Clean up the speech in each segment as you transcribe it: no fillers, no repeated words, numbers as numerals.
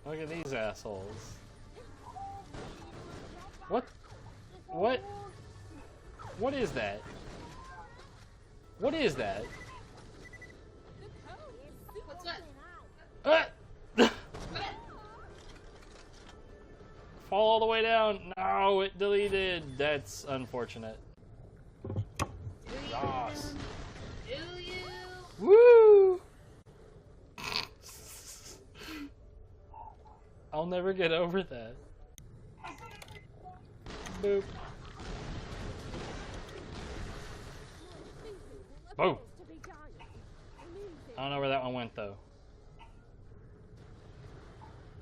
Look at these assholes. What? What? What is that? What is that? What's that? Fall all the way down. No, it deleted. That's unfortunate. Ross. Do you? Woo! I'll never get over that. Boop. Boom. I don't know where that one went though.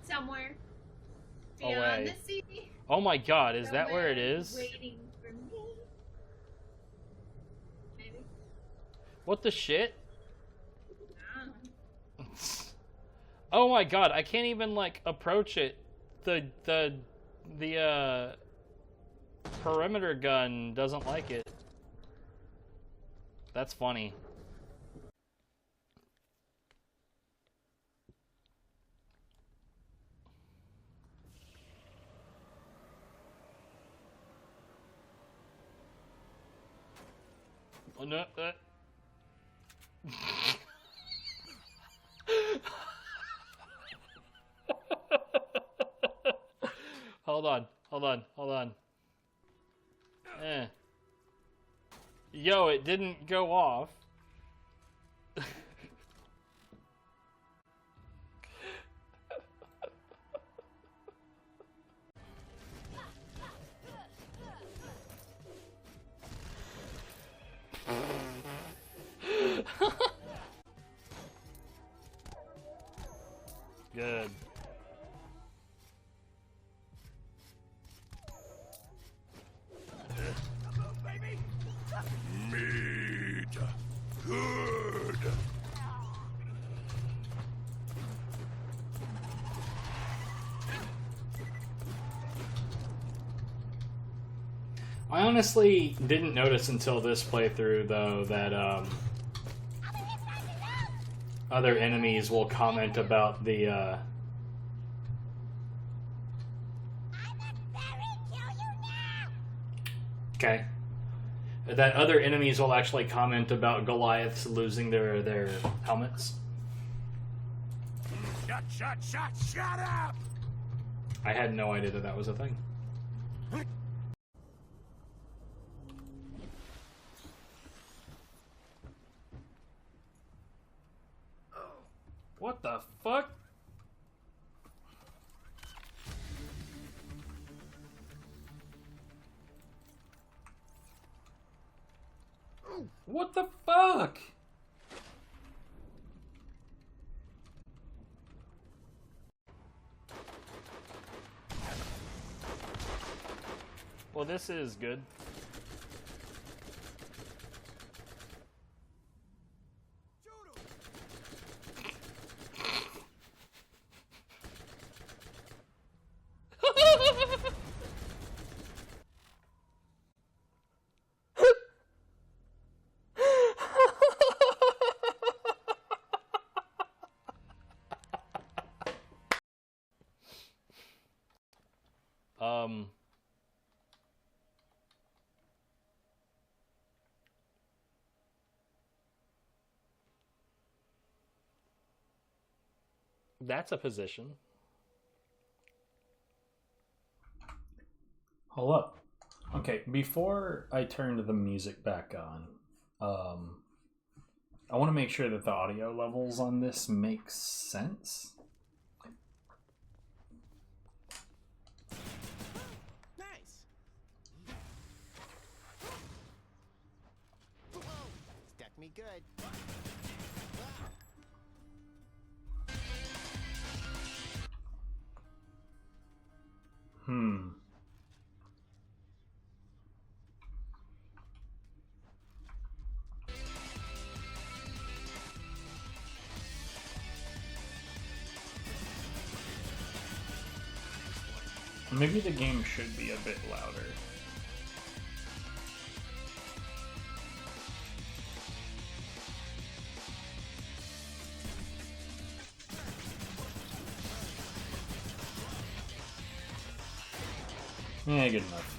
Somewhere. Away. Beyond the sea. Oh my god, is that where it Somewhere is? Waiting for me. Maybe. What the shit? I don't know. Oh my god, I can't even like approach it. The perimeter gun doesn't like it. That's funny. Oh, no, Hold on, hold on, hold on. Yo, it didn't go off. Good. Meat. Good. I honestly didn't notice until this playthrough, though, that other enemies will comment about the okay. That other enemies will actually comment about Goliaths losing their helmets. Shut up! I had no idea that that was a thing. What the fuck? What the fuck? Well, this is good. That's a position. Hold up. Okay, before I turn the music back on, I want to make sure that the audio levels on this make sense. Nice. Stuck me good. Maybe the game should be a bit louder. Yeah, good enough.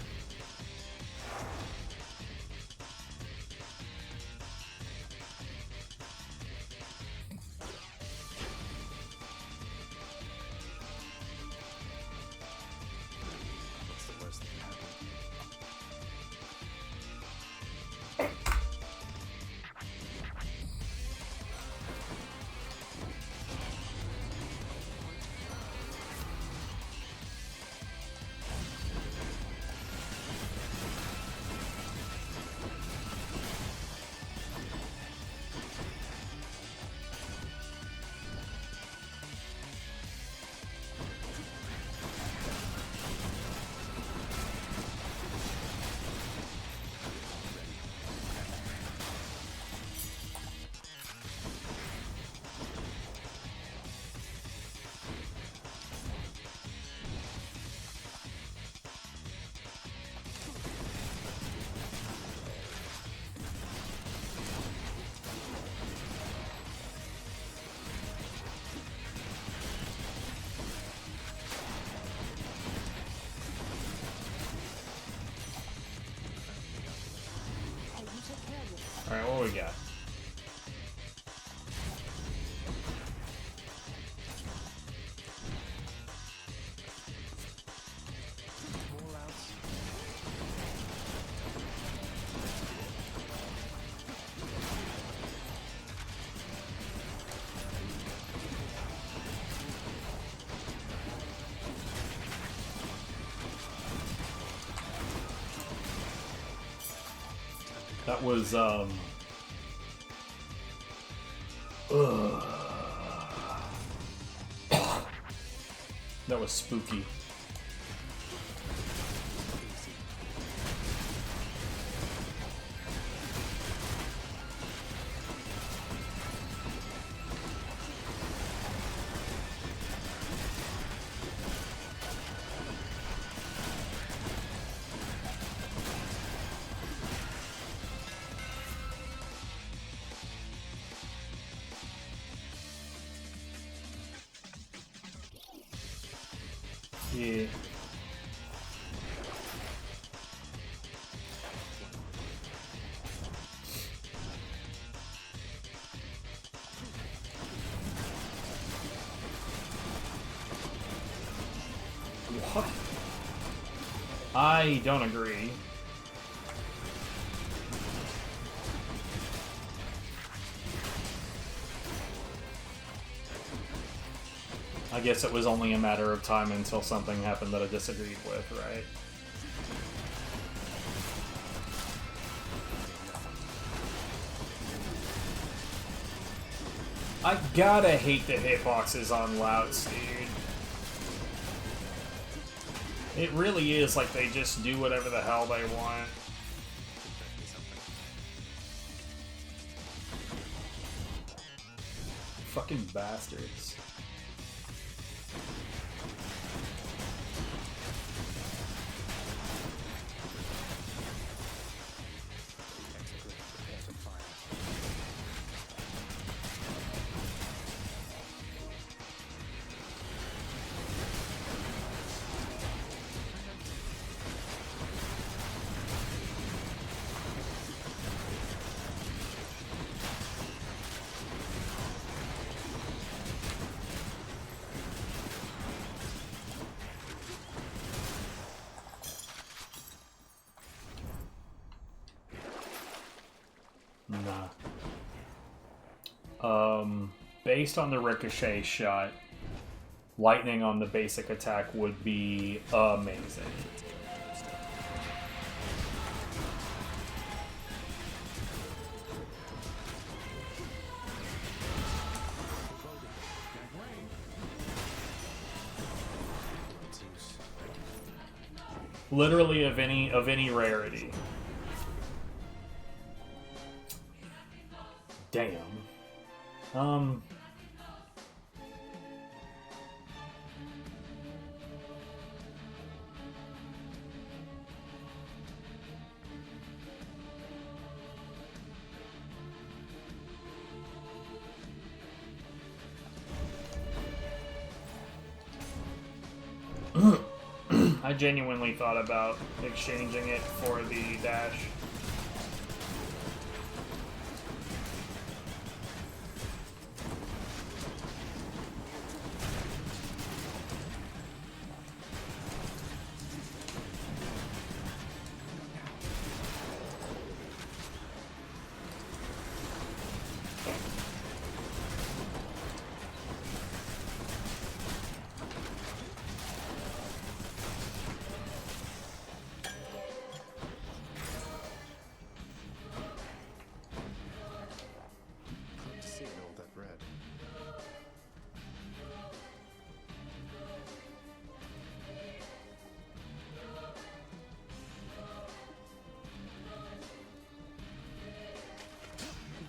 What's the worst that can happen? Alright, what we got? More outs. That was, ugh. That was spooky. Yeah. What? I don't agree. I guess it was only a matter of time until something happened that I disagreed with, right? I gotta hate the hitboxes on Louts, dude. It really is like they just do whatever the hell they want. Fucking bastards. Prepare to fire. Nah. Based on the ricochet shot, lightning on the basic attack would be amazing. Zeus. Literally of any rarity. Damn. I genuinely thought about exchanging it for the dash. Good to see all that red.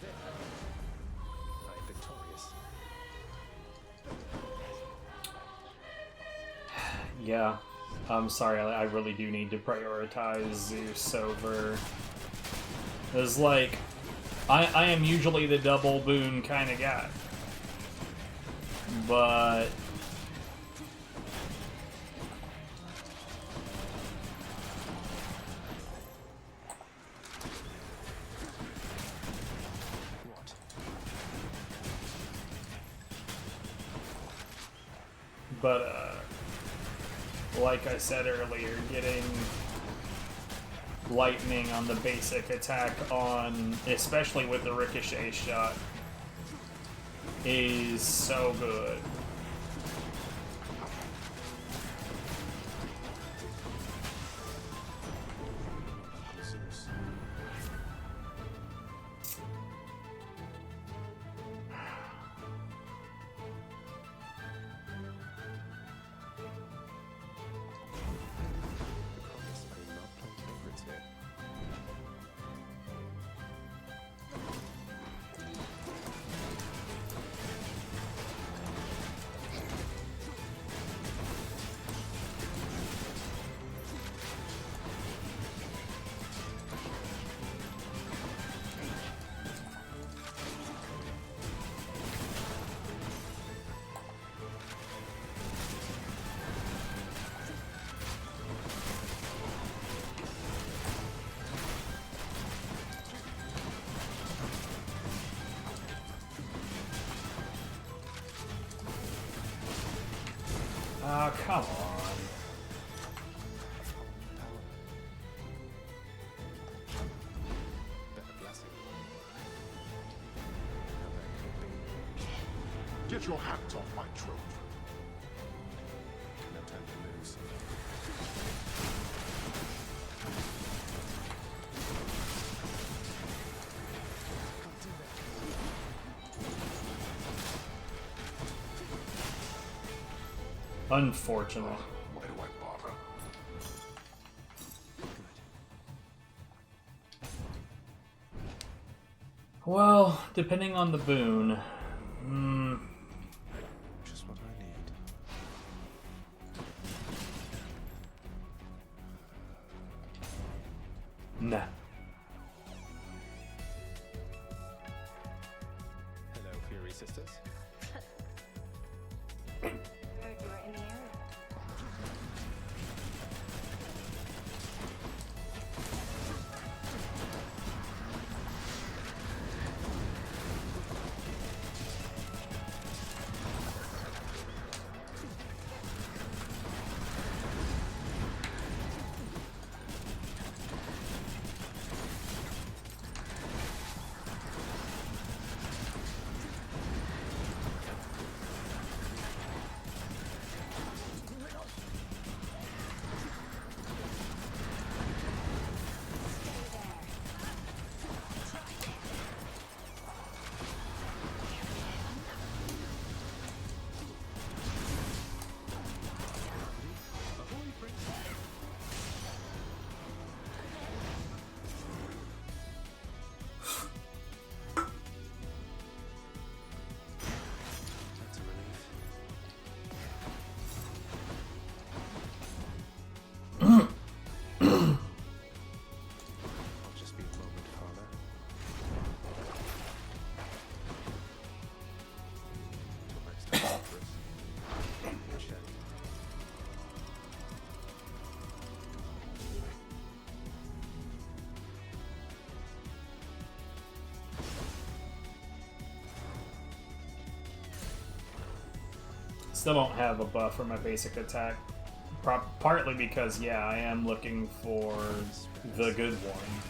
There. I am victorious. Yeah, I'm sorry, I really do need to prioritize Zeus over... It's like, I am usually the double boon kind of guy. But... What? like I said earlier, getting lightning on the basic attack on, especially with the ricochet shot, is so good. Zeus. I promise I will not play favorites here. Ah, come on. Power. Better blessing. How that could be. Get your hands off my throat. No time to lose. Can't do that. Unfortunate. Why do I bother? Well, depending on the boon. Just what I need. Nah. Hello, Fury Sisters. Heard you were in the area. Still don't have a buff for my basic attack. Partly because, yeah, I am looking for the good one.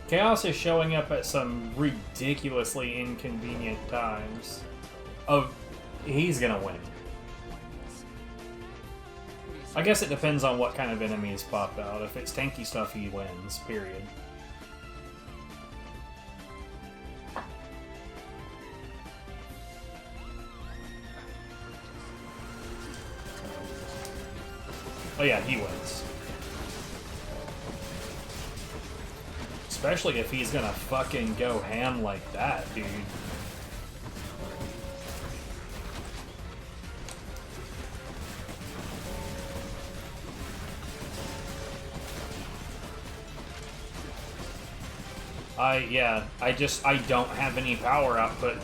Chaos is showing up at some ridiculously inconvenient times. Oh, he's gonna win. I guess it depends on what kind of enemies pop out. If it's tanky stuff, he wins, period. Oh yeah, he wins. Especially if he's gonna fucking go ham like that, dude. I don't have any power output.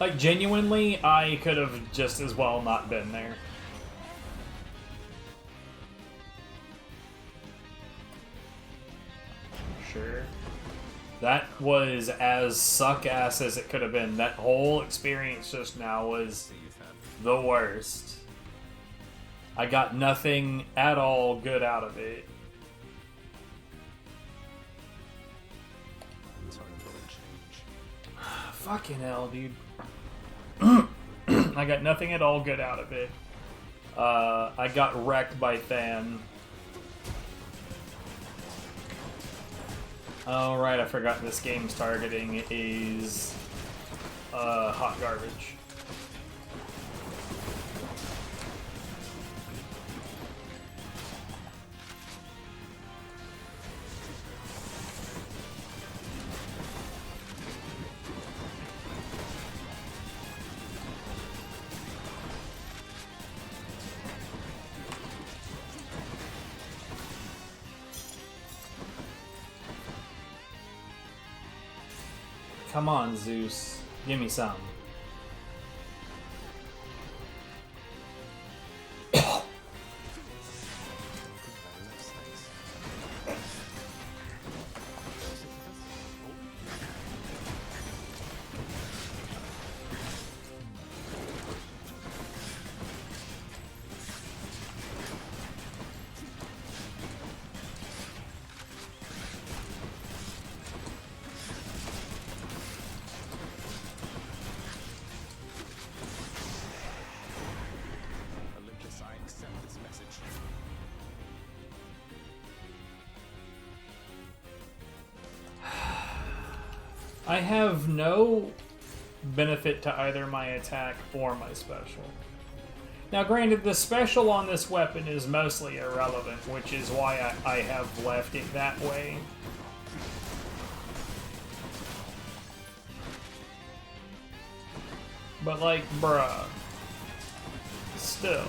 Like, genuinely, I could have just as well not been there. Sure. That was as suck-ass as it could have been. That whole experience just now was the worst. I got nothing at all good out of it. Fucking hell, dude. I got nothing at all good out of it. I got wrecked by Than. Oh, right, I forgot this game's targeting is hot garbage. Come on, Zeus. Give me some. Olympus, I accept this message. I have no benefit to either my attack or my special. Now, granted, the special on this weapon is mostly irrelevant, which is why I have left it that way. But, like, bruh. Still.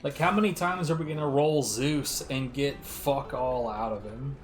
Like, how many times are we gonna roll Zeus and get fuck all out of him?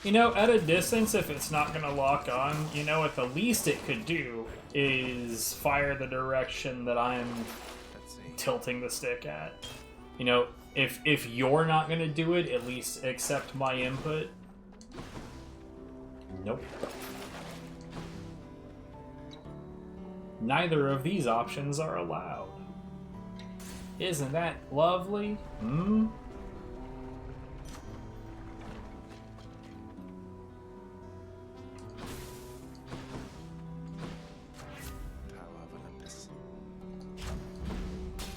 You know, at a distance, if it's not going to lock on, you know what the least it could do is fire the direction that I'm Let's see. tilting the stick at. You know, if you're not going to do it, at least accept my input. Nope. Neither of these options are allowed. Isn't that lovely? Hmm? Power of Olympus.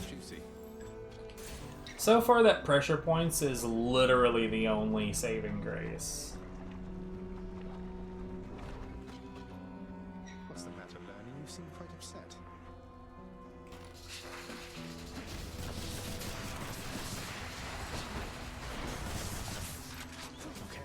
Juicy. So far, that pressure points is literally the only saving grace. What's the matter, Bernie? You seem quite upset. Okay.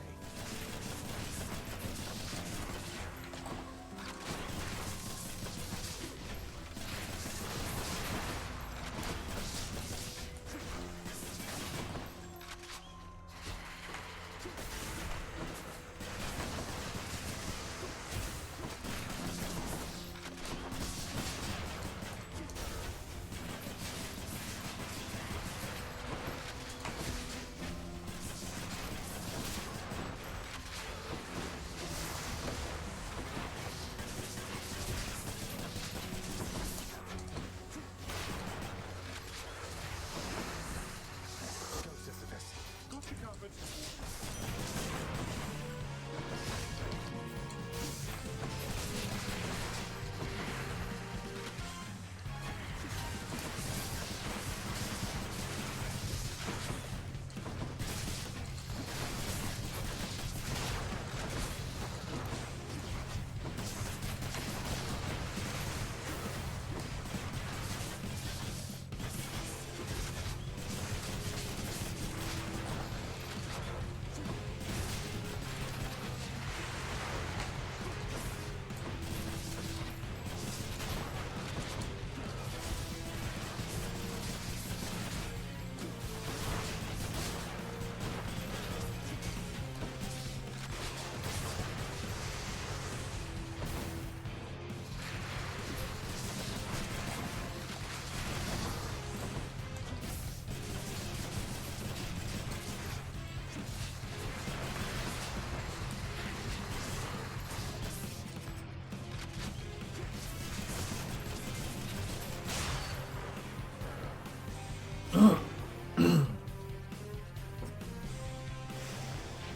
Go, Sisyphus. Got you covered.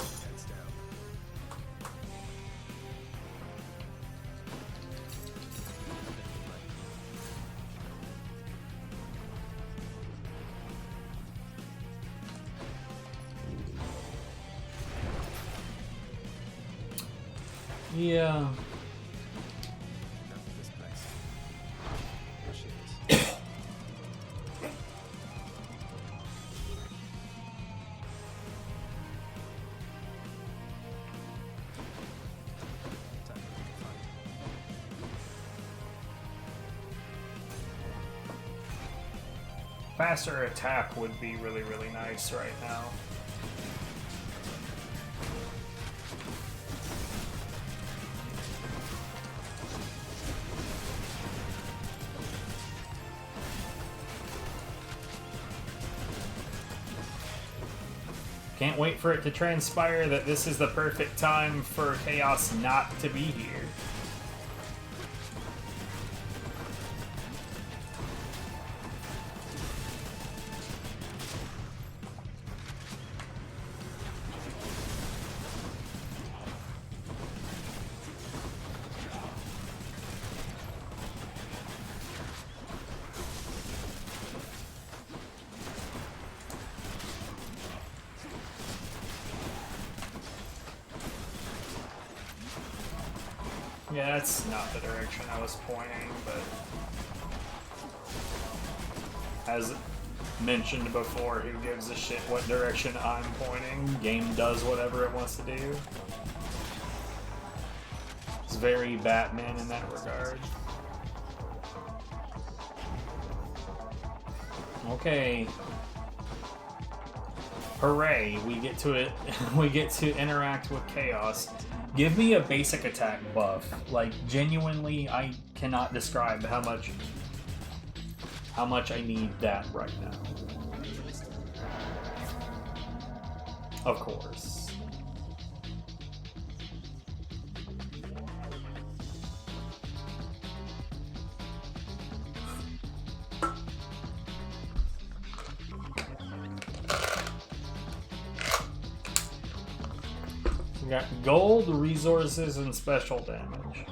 Heads down. Yeah. Enough of this place. Here she is. Time to pick a fight. Faster attack would be really, really nice right now. Can't wait for it to transpire that this is the perfect time for Chaos not to be here. Yeah, that's not the direction I was pointing, but as mentioned before, who gives a shit what direction I'm pointing? Game does whatever it wants to do. It's very Batman in that regard. Okay. Hooray, we get to it. We get to interact with Chaos. Give me a basic attack buff. Like, genuinely, I cannot describe how much I need that right now. Of course. We got gold, resources, and special damage.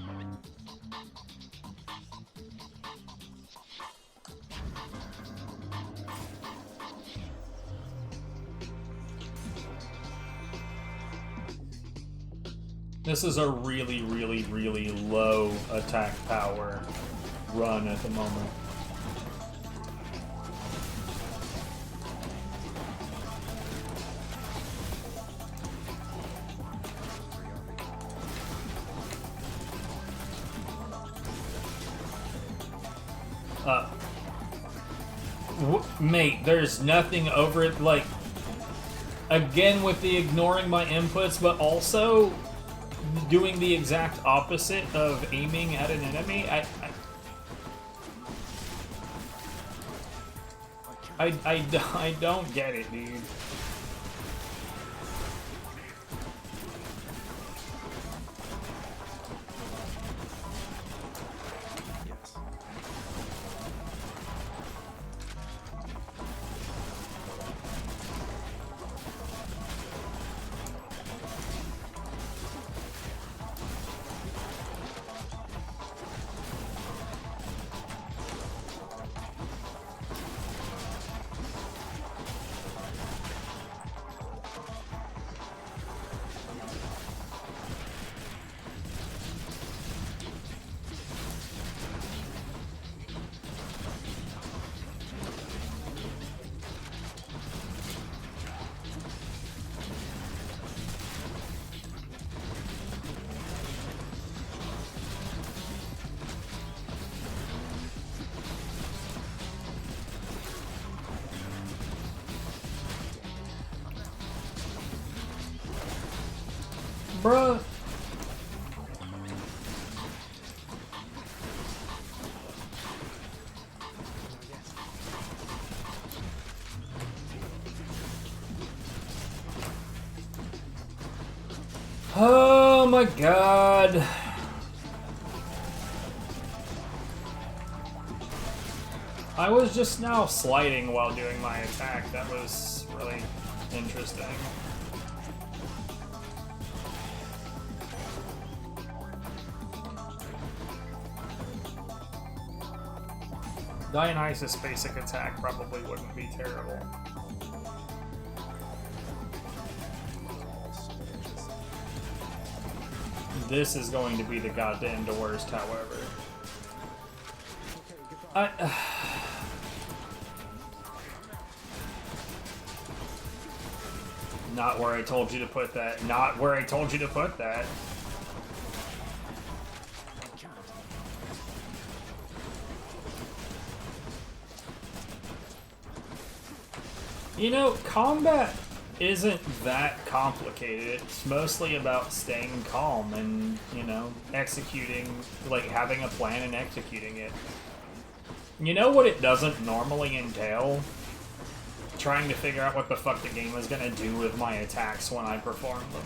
This is a really, really, really low attack power run at the moment. Mate, there's nothing over it, like, again with the ignoring my inputs, but also doing the exact opposite of aiming at an enemy. I don't get it, dude. Bruh. Oh my god. I was just now sliding while doing my attack. That was really interesting. Dionysus' basic attack probably wouldn't be terrible. This is going to be the goddamn worst, however. Not where I told you to put that. Not where I told you to put that. You know, combat isn't that complicated. It's mostly about staying calm and, you know, executing, like having a plan and executing it. You know what it doesn't normally entail? trying to figure out what the fuck the game is gonna do with my attacks when I perform them.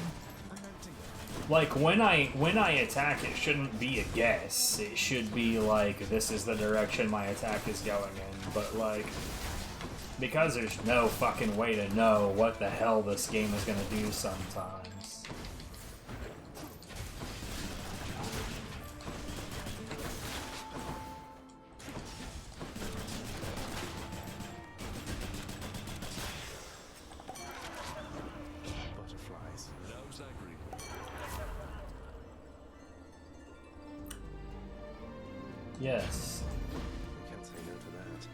Like, when I attack, it shouldn't be a guess. It should be like, this is the direction my attack is going in. But, like, because there's no fucking way to know what the hell this game is gonna do sometimes. Butterflies. Those agree. Yes. We can't say no to that.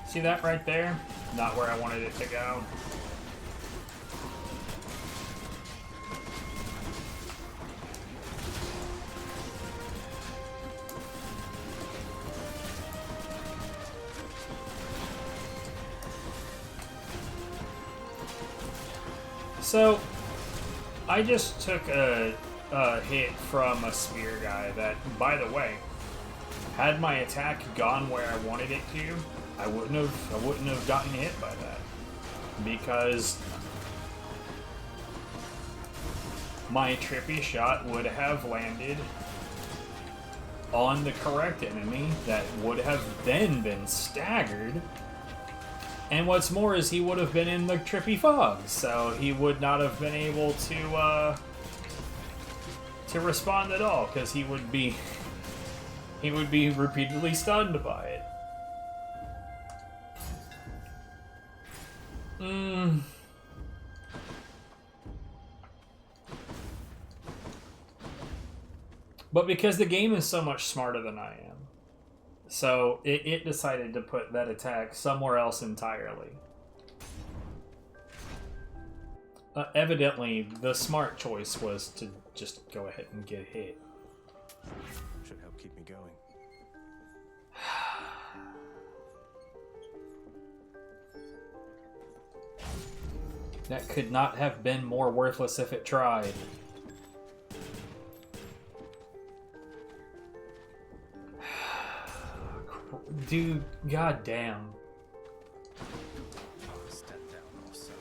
See that right there? Not where I wanted it to go. So, I just took a hit from a spear guy that, by the way, had my attack gone where I wanted it to, I wouldn't have gotten hit by that. Because my trippy shot would have landed on the correct enemy that would have then been staggered. And what's more is he would have been in the trippy fog, so he would not have been able to respond at all, because he would be repeatedly stunned by it. But because the game is so much smarter than I am, so it decided to put that attack somewhere else entirely. Evidently, the smart choice was to just go ahead and get hit. Should help keep me going. That could not have been more worthless if it tried. Dude, goddamn. Step down or so.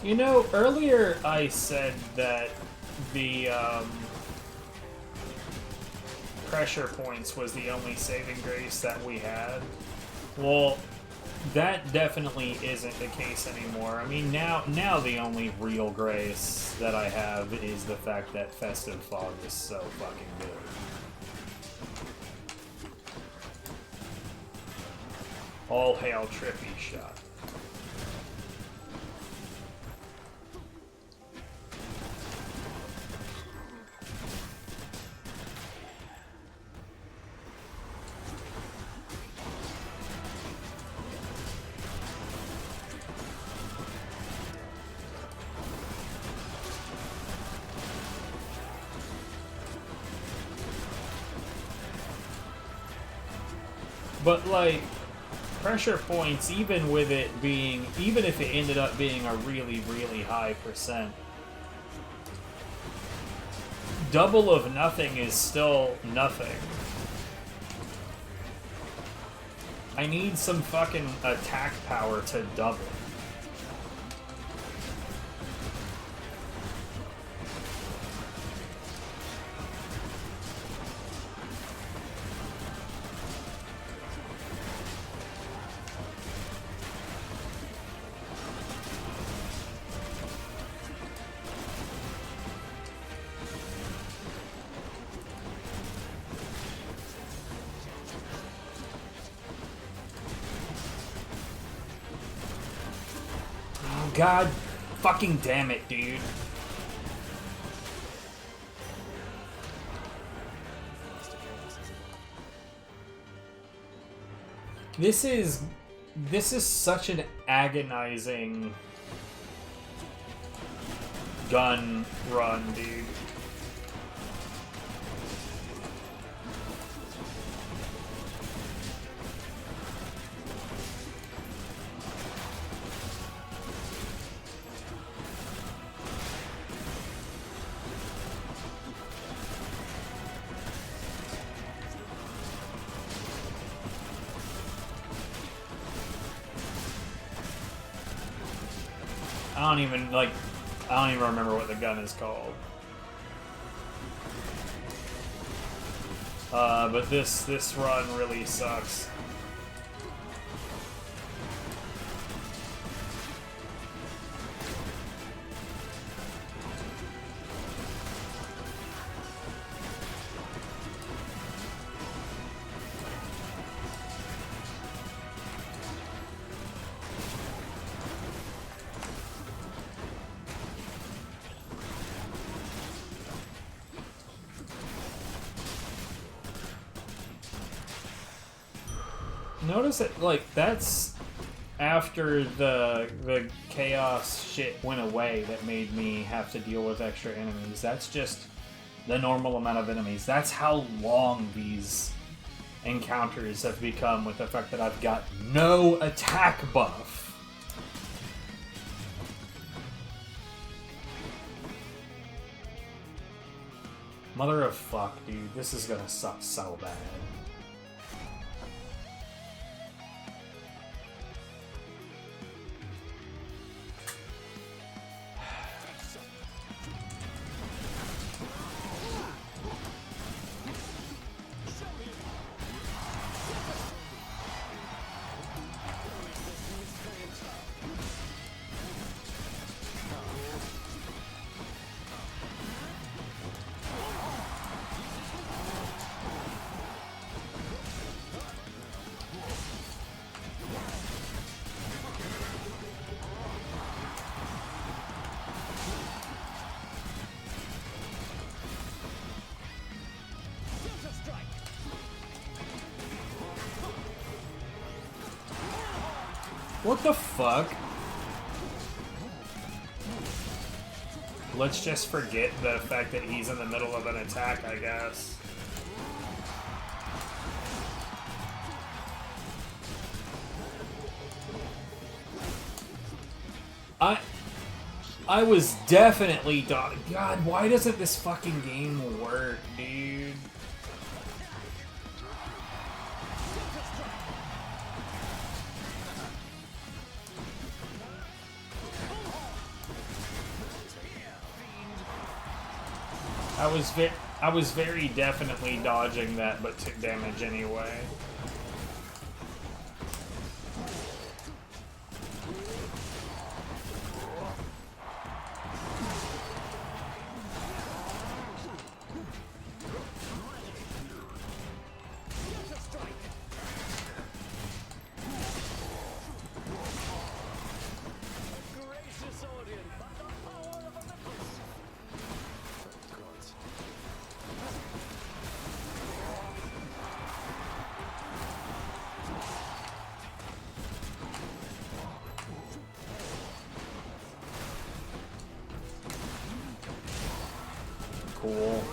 You know, earlier I said that the pressure points was the only saving grace that we had. Well, that definitely isn't the case anymore. I mean, now the only real grace that I have is the fact that Festive Fog is so fucking good. All hail Trippy Shot. But like pressure points, even with it being, even if it ended up being a really, really high percent, double of nothing is still nothing. I need some fucking attack power to double. God fucking damn it, dude. This is such an agonizing gun run, dude. I don't even remember what the gun is called. But this run really sucks. Notice it, like, that's after the chaos shit went away that made me have to deal with extra enemies. That's just the normal amount of enemies. That's how long these encounters have become, with the fact that I've got no attack buff. Mother of fuck, dude. This is gonna suck so bad. What the fuck? Let's just forget the fact that he's in the middle of an attack, I guess. I was definitely God, why doesn't this fucking game work, dude? I was very definitely dodging that, but took damage anyway. Cool.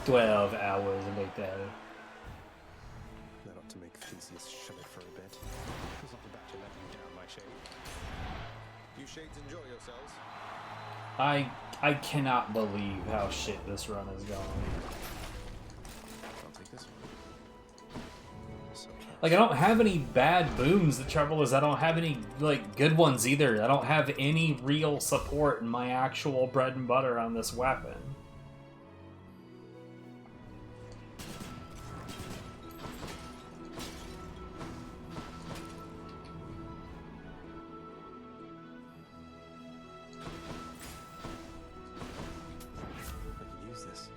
12 hours to make that. That ought to make Theseus shove it for a bit. Who's not about to let you down, my shade? You shades enjoy yourselves. I cannot believe how shit this run is going. I'll take this one. So Like, I don't have any bad booms. The trouble is I don't have any, like, good ones either. I don't have any real support in my actual bread and butter on this weapon. I can use this.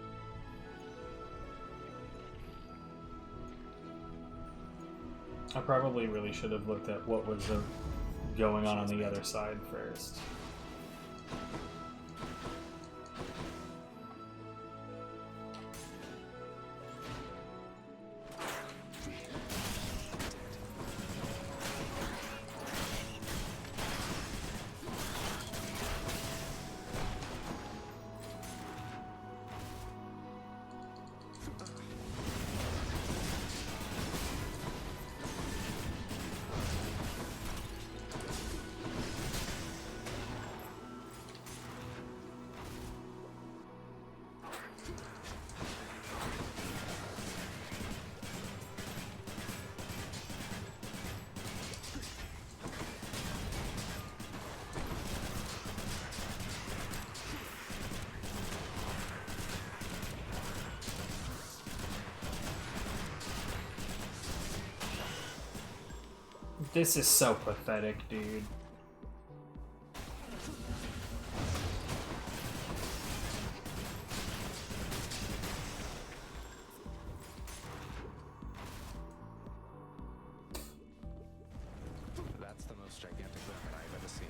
I probably really should have looked at what was going on the other side first. This is so pathetic, dude. That's the most gigantic weapon I've ever seen.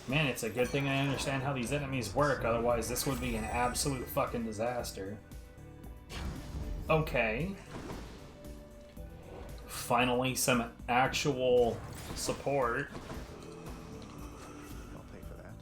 Man, it's a good thing I understand how these enemies work, otherwise this would be an absolute fucking disaster. Okay. Finally, some actual support. I'll pay for that.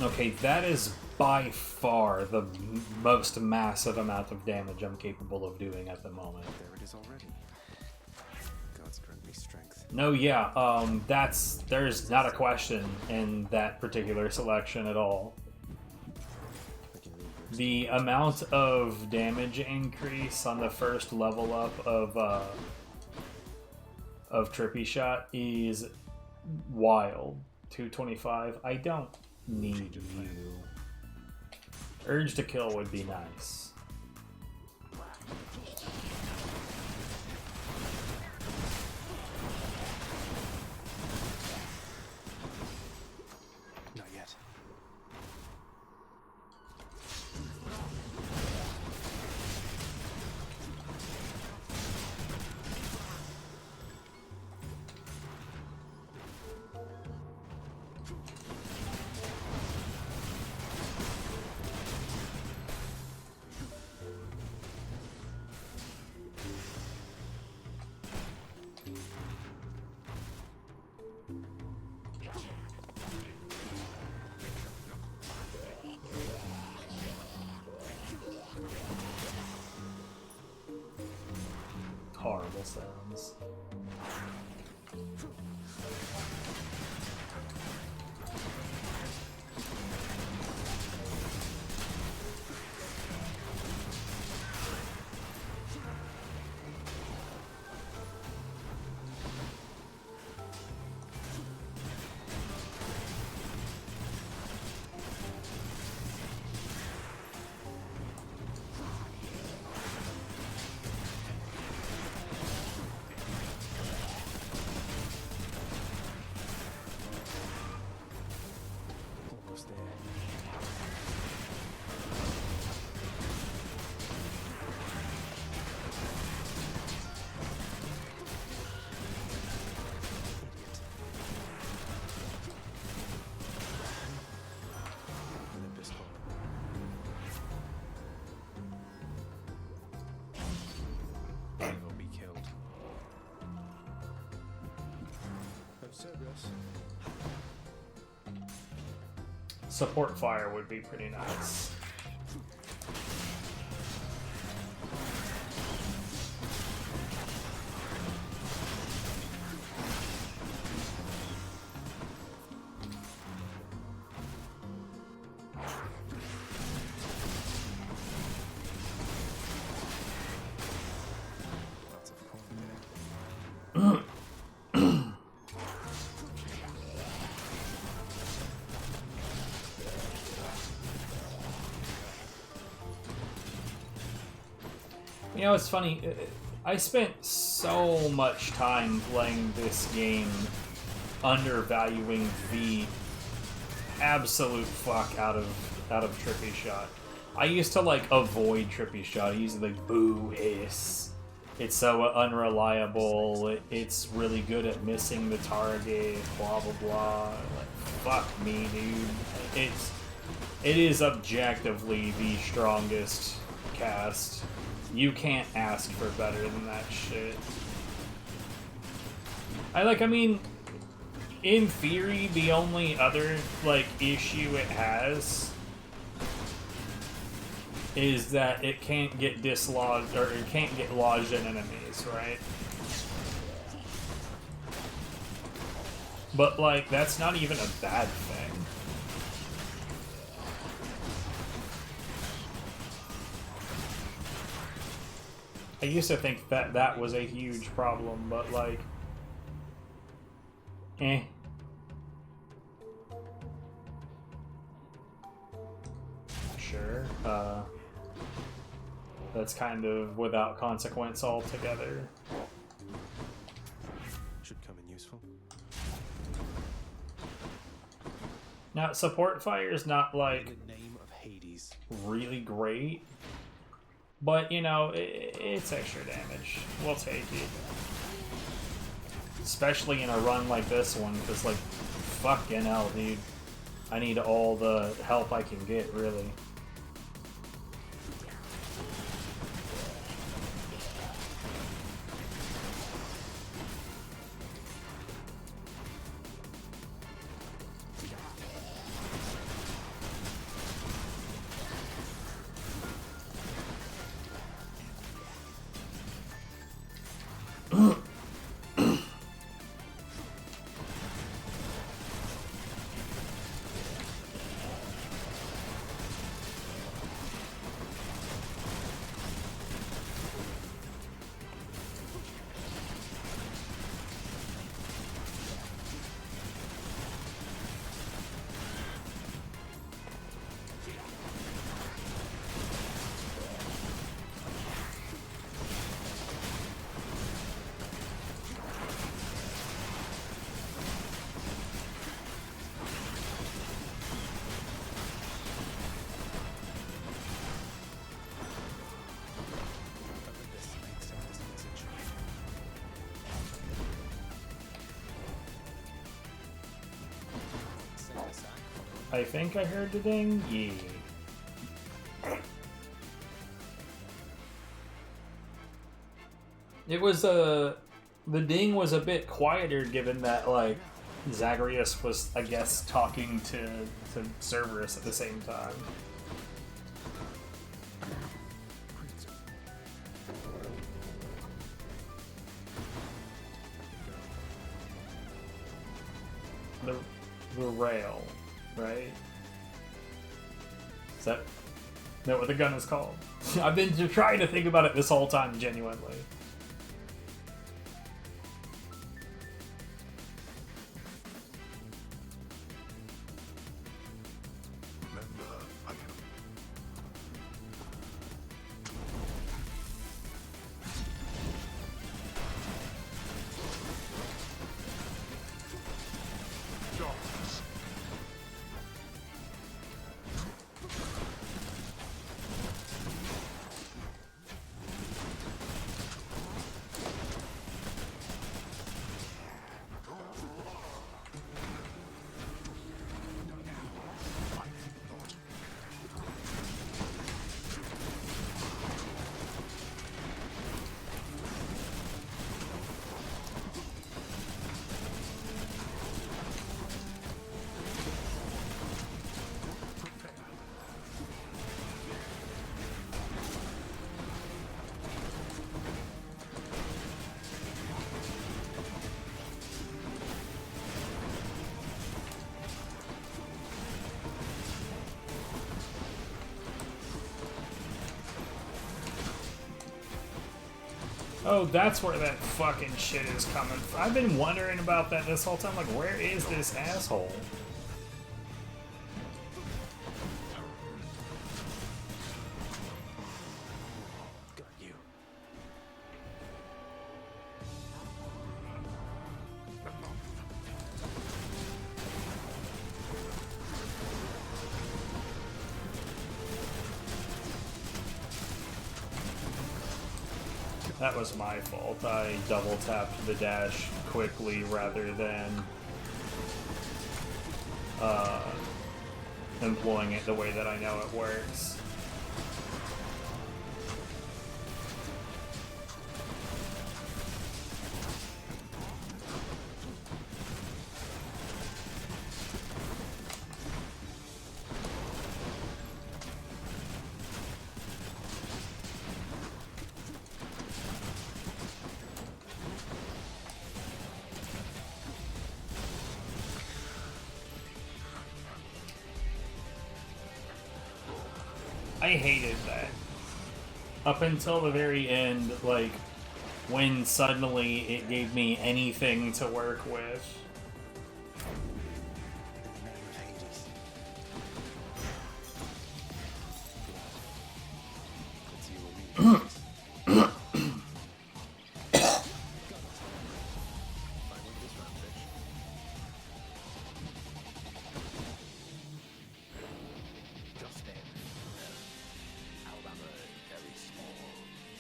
Okay, that is by far the most massive amount of damage I'm capable of doing at the moment. There it is already. God's grant me strength. No, yeah, there's not a question in that particular selection at all. I can reimburse. The amount of damage increase on the first level up of Trippy Shot is wild. 225. I don't need you. Urge to Kill would be nice. Not yet. metal sounds. Almost there. Idiot. Olympus fallen. They will be killed. Oh, Cerberus. Support fire would be pretty nice. Lots of coin there. You know, it's funny. I spent so much time playing this game undervaluing the absolute fuck out of Trippy Shot. I used to like avoid Trippy Shot. I used to like boo hiss. It's so unreliable. It's really good at missing the target. Blah blah blah. Like, fuck me, dude. It is objectively the strongest cast. You can't ask for better than that shit. I mean, in theory, the only other, like, issue it has is that it can't get dislodged, or it can't get lodged in enemies, right? But, like, that's not even a bad thing. I used to think that that was a huge problem, but like, Sure. That's kind of without consequence altogether. Should come in useful. Now, support fire is not In like the name of Hades. really great, but you know, it's extra damage. We'll take it. Especially in a run like this one, because like, fucking hell, dude. I need all the help I can get, really. Olympus makes out his message. Send a sack for I think I heard the ding. Yeah. It was the ding was a bit quieter given that like Zagreus was, I guess, talking to Cerberus at the same time. the rail, right? Is that what the gun is called? I've been trying to think about it this whole time, genuinely. Remember, I am darkness. Oh, that's where that fucking shit is coming from. I've been wondering about that this whole time. Like, where is this asshole? Got you. That was my fault. I double tapped the dash quickly rather than employing it the way that I know it works. I hated that. Up until the very end, like, when suddenly it gave me anything to work with. In the name of Hades. It's you or me. I win this round, bitch. Just then, Alabama, very small,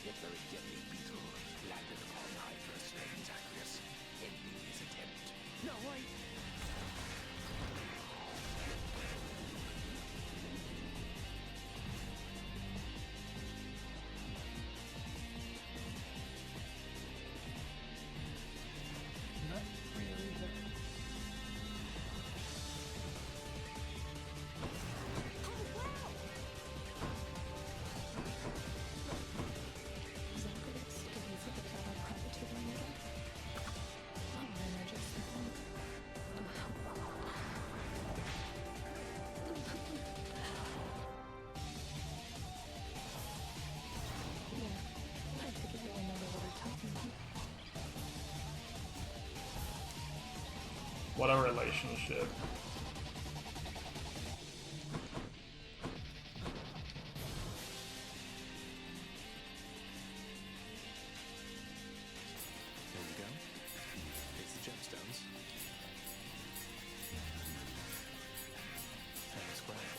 yet very deadly beetle, landed upon Hydra's strange Zagreus, ending his attempt. No, wait! Not really, but... What a relationship. There you go. Here's the gemstones. Fair and square.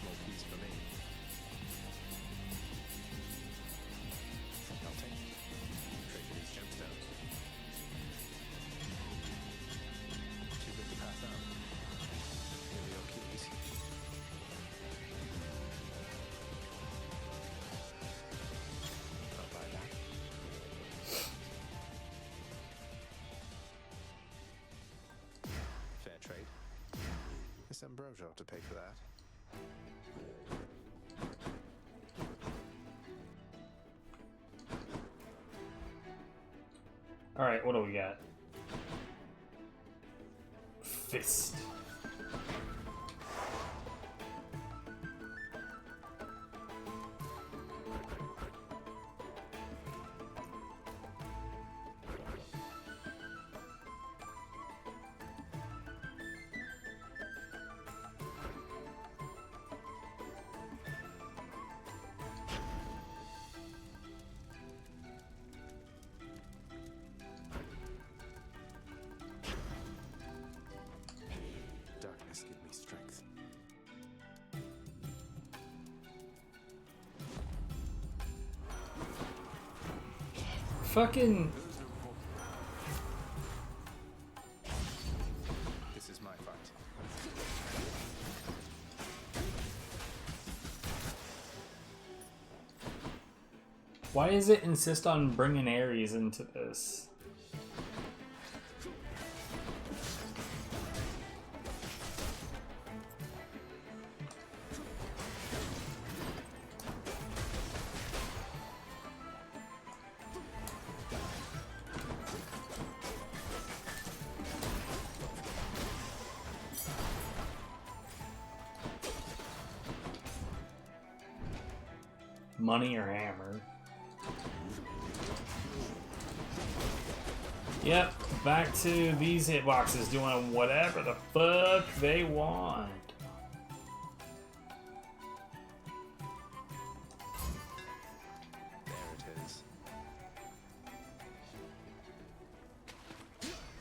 More keys for me. I'll take it. Trade for these gemstones. Too good to pass up. Here are your keys. I'll buy that. Fair trade. This Ambrosia ought to pay for that. Alright, what do we got? Fist. Darkness, give me strength. Fucking. This is my fight. Why does it insist on bringing Ares into this? Money or hammer? Yep, back to these hitboxes doing whatever the fuck they want. There it is.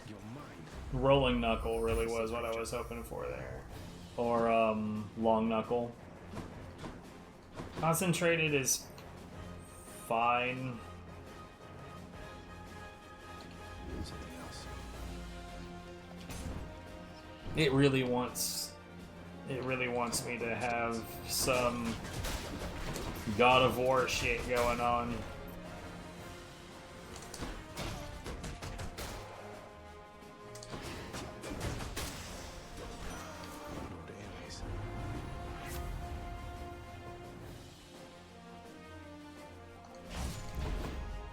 You're mine. Rolling Knuckle really was what I was hoping for there. Or, Long Knuckle. Concentrated is fine. Something else. It really wants me to have some God of War shit going on. Lord Ares.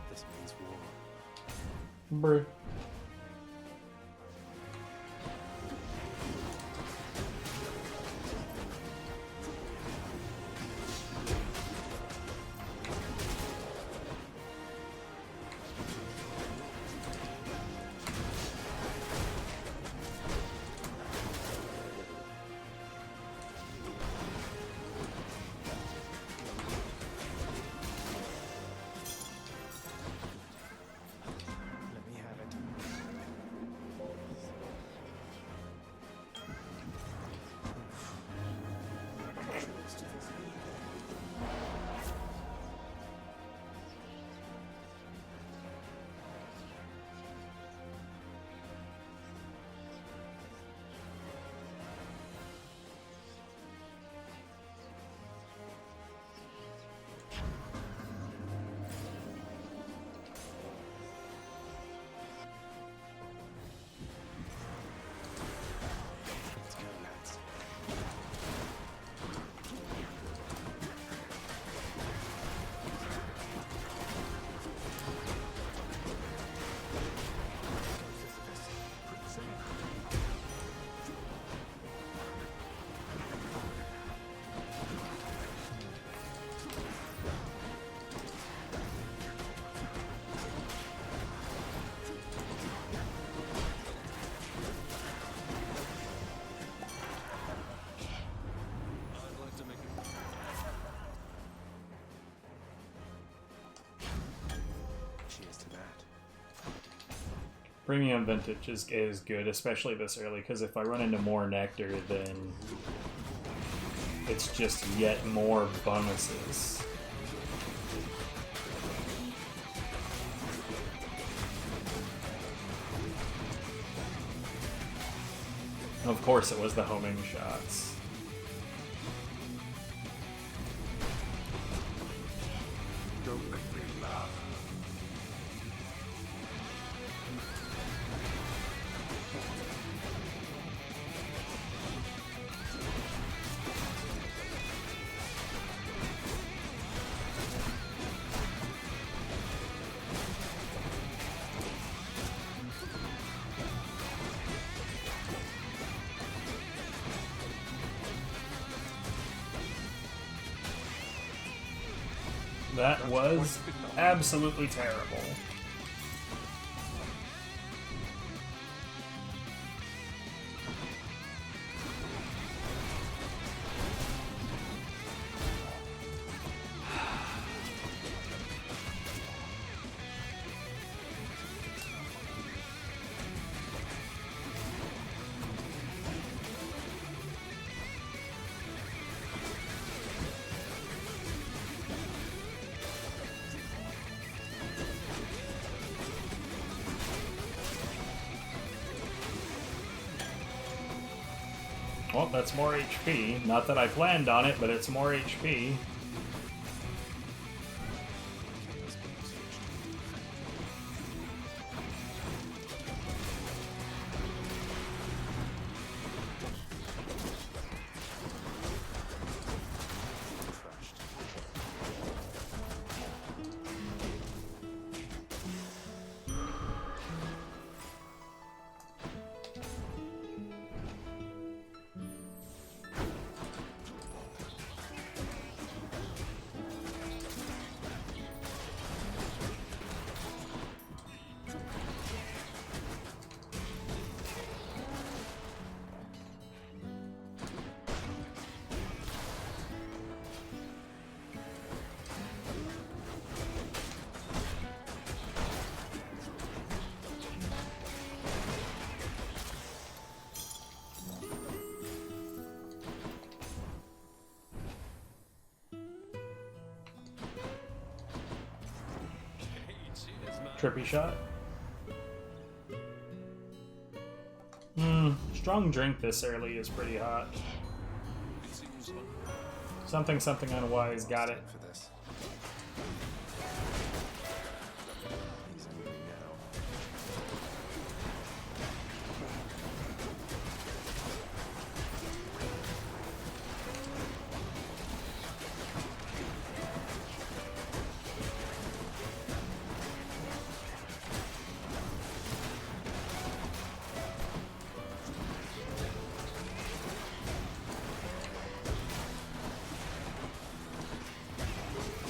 This means war. Bruh. Let me have it. Chills to the knee. Let's go, lads. Cheers to that. Premium Vintage is good, especially this early, because if I run into more Nectar, then it's just yet more bonuses. Of course, it was the homing shots. Don't make me laugh. That was absolutely terrible. Well, that's more HP. Not that I planned on it, but it's more HP. Trippy shot. Strong drink this early is pretty hot. Something unwise got it. For this. He's angry now.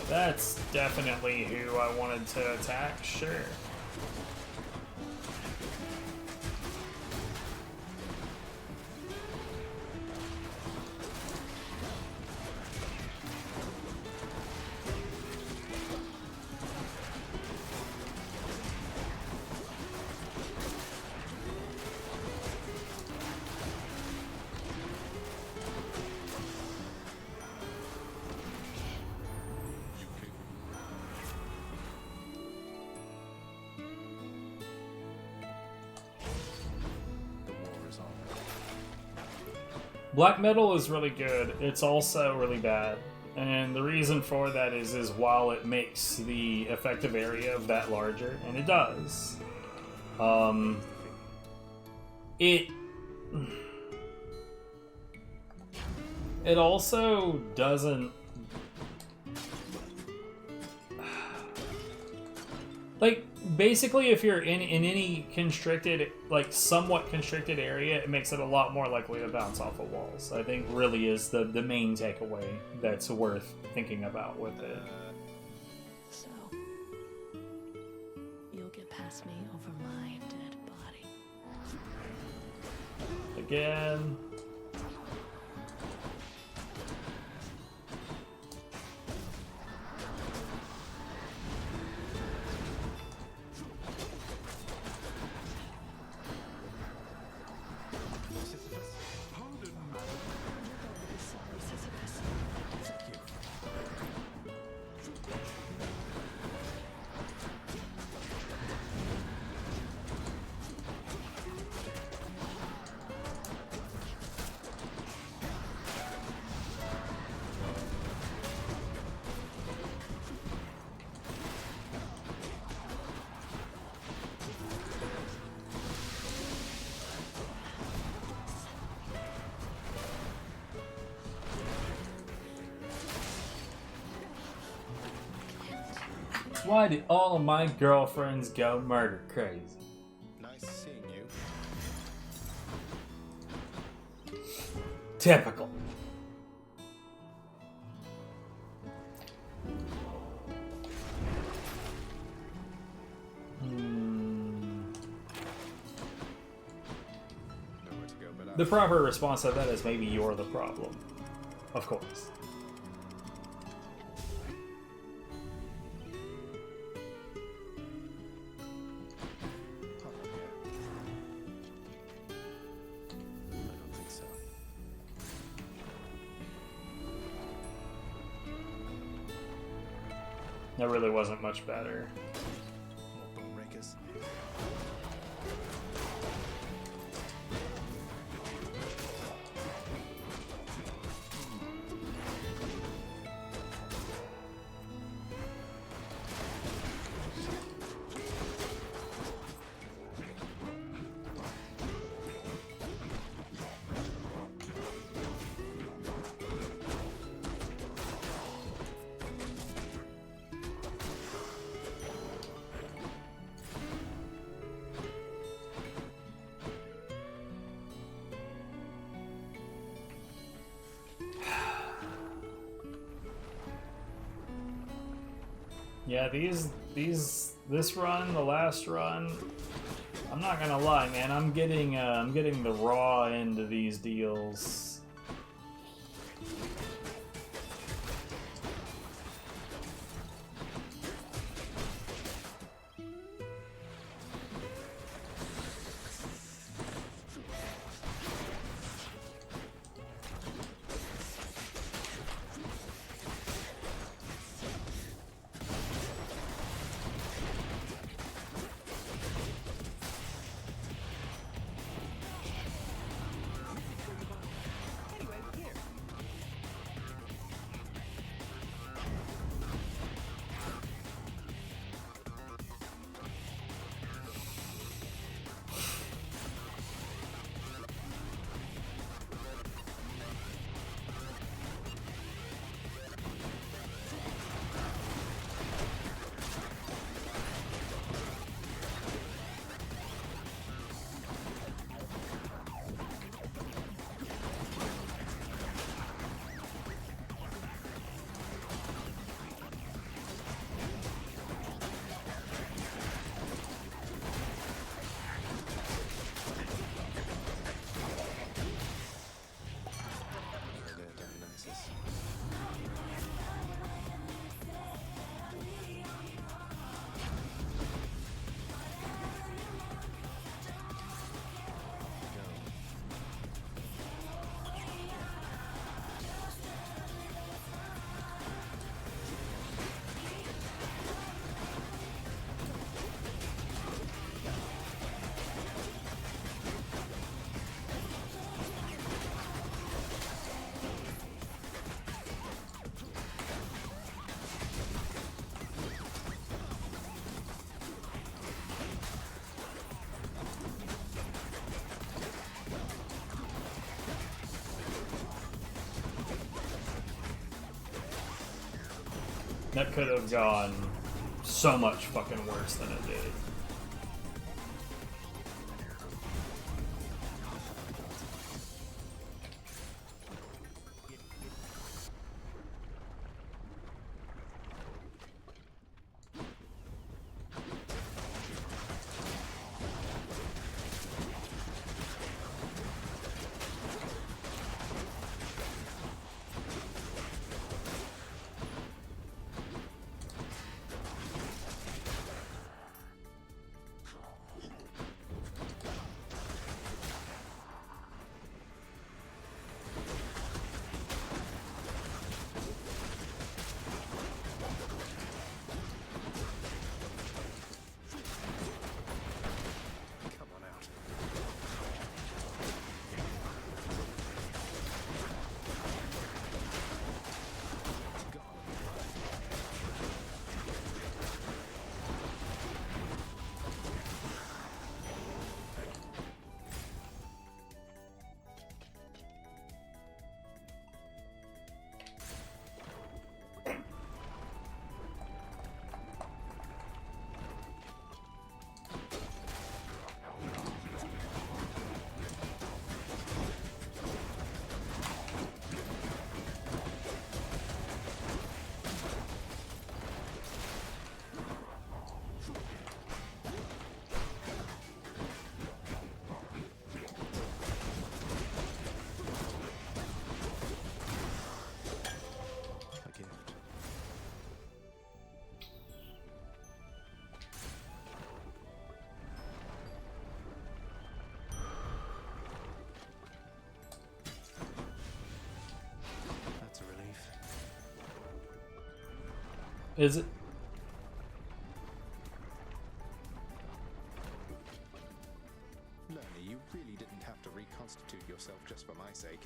That's definitely who I wanted to attack, sure. Black metal is really good. It's also really bad. And the reason for that is while it makes the effective area of that larger, and it does, it also doesn't, like, basically if you're in any constricted, like somewhat constricted area, it makes it a lot more likely to bounce off of walls. I think really is the main takeaway that's worth thinking about with it. So, you'll get past me over my dead body. Again. Why did all of my girlfriends go murder crazy? Nice seeing you. Typical. The proper response to that is maybe you're the problem. Of course. I don't think so. That really wasn't much better. More bone rakers. Yeah, this run, the last run, I'm not gonna lie, man. I'm getting the raw end of these deals. There, Dionysus. That could have gone so much fucking worse than it did. Is it? Learner, you really didn't have to reconstitute yourself just for my sake.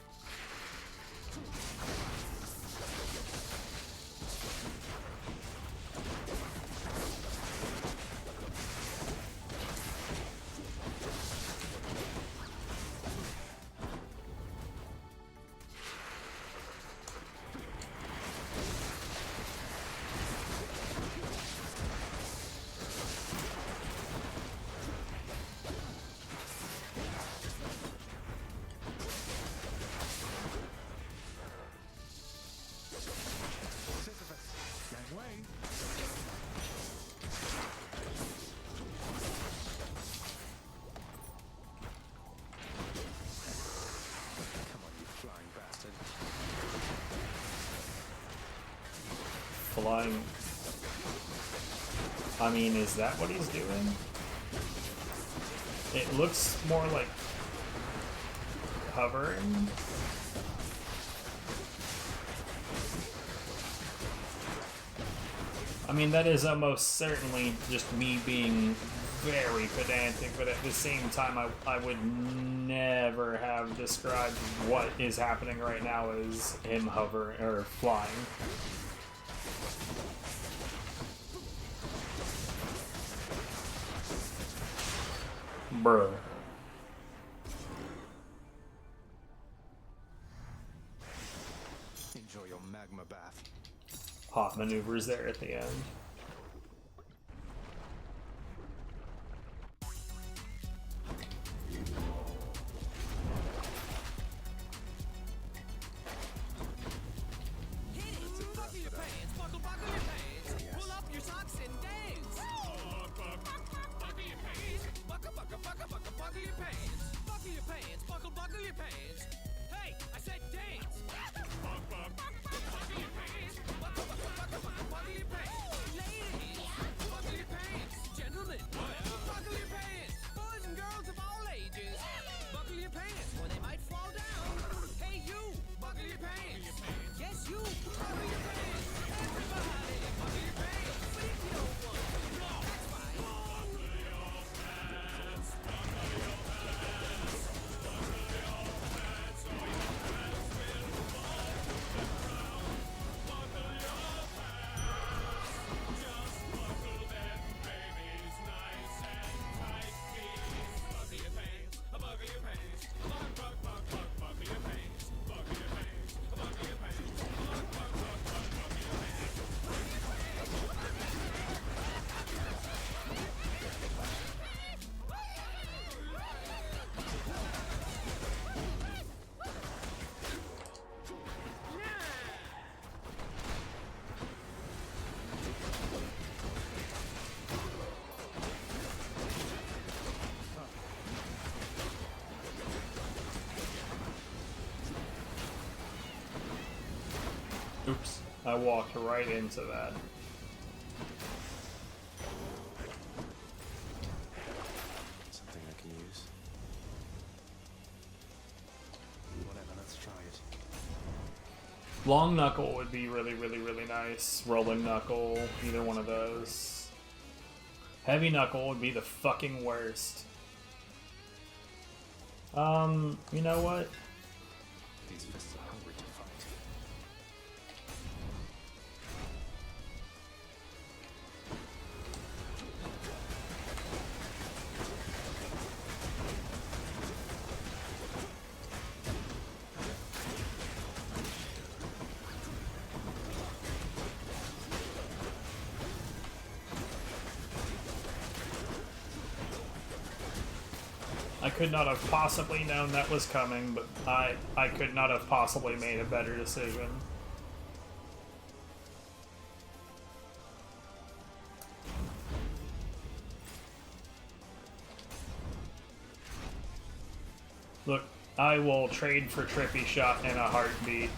Sisyphus, gangway. Come on, you flying bastard. Flying. I mean, is that what he's doing? It looks more like hovering. I mean, that is almost certainly just me being very pedantic, but at the same time, I would never have described what is happening right now as him hovering or flying. Bruh. Enjoy your magma bath. Hot maneuvers there at the end. Buckle your pants, buckle your pants. Pull up your socks and dance. Buckle your pants. Buckle your pants. Buckle your pants, buckle your pants. Hey, I said dance. Buckle your pants. Buckle your pants. Ladies, buckle your pants. Gentlemen, buckle your pants. Boys and girls of all ages, buckle your pants or they might fall down. Hey you, buckle your pants. Yes you, buckle your pants. Everybody, buckle your pants. But if you don't want to, that's fine. Buckle your pants. Buckle your pants. Buckle your pants or your pants will fall down. Buckle your pants. Just buckle them, babies, nice and tight, please. Buckle your pants. Buckle your pants. Buckle your pants. Buckle your pants. Buckle your pants. Buckle your pants. Oops, I walked right into that. Something I can use. Whatever, let's try it. Long knuckle would be really, really, really nice. Rolling knuckle, either one of those. Heavy knuckle would be the fucking worst. You know what? These fists are hungry to fight. I could not have possibly known that was coming, but I could not have possibly made a better decision. Look, I will trade for Trippy Shot in a heartbeat.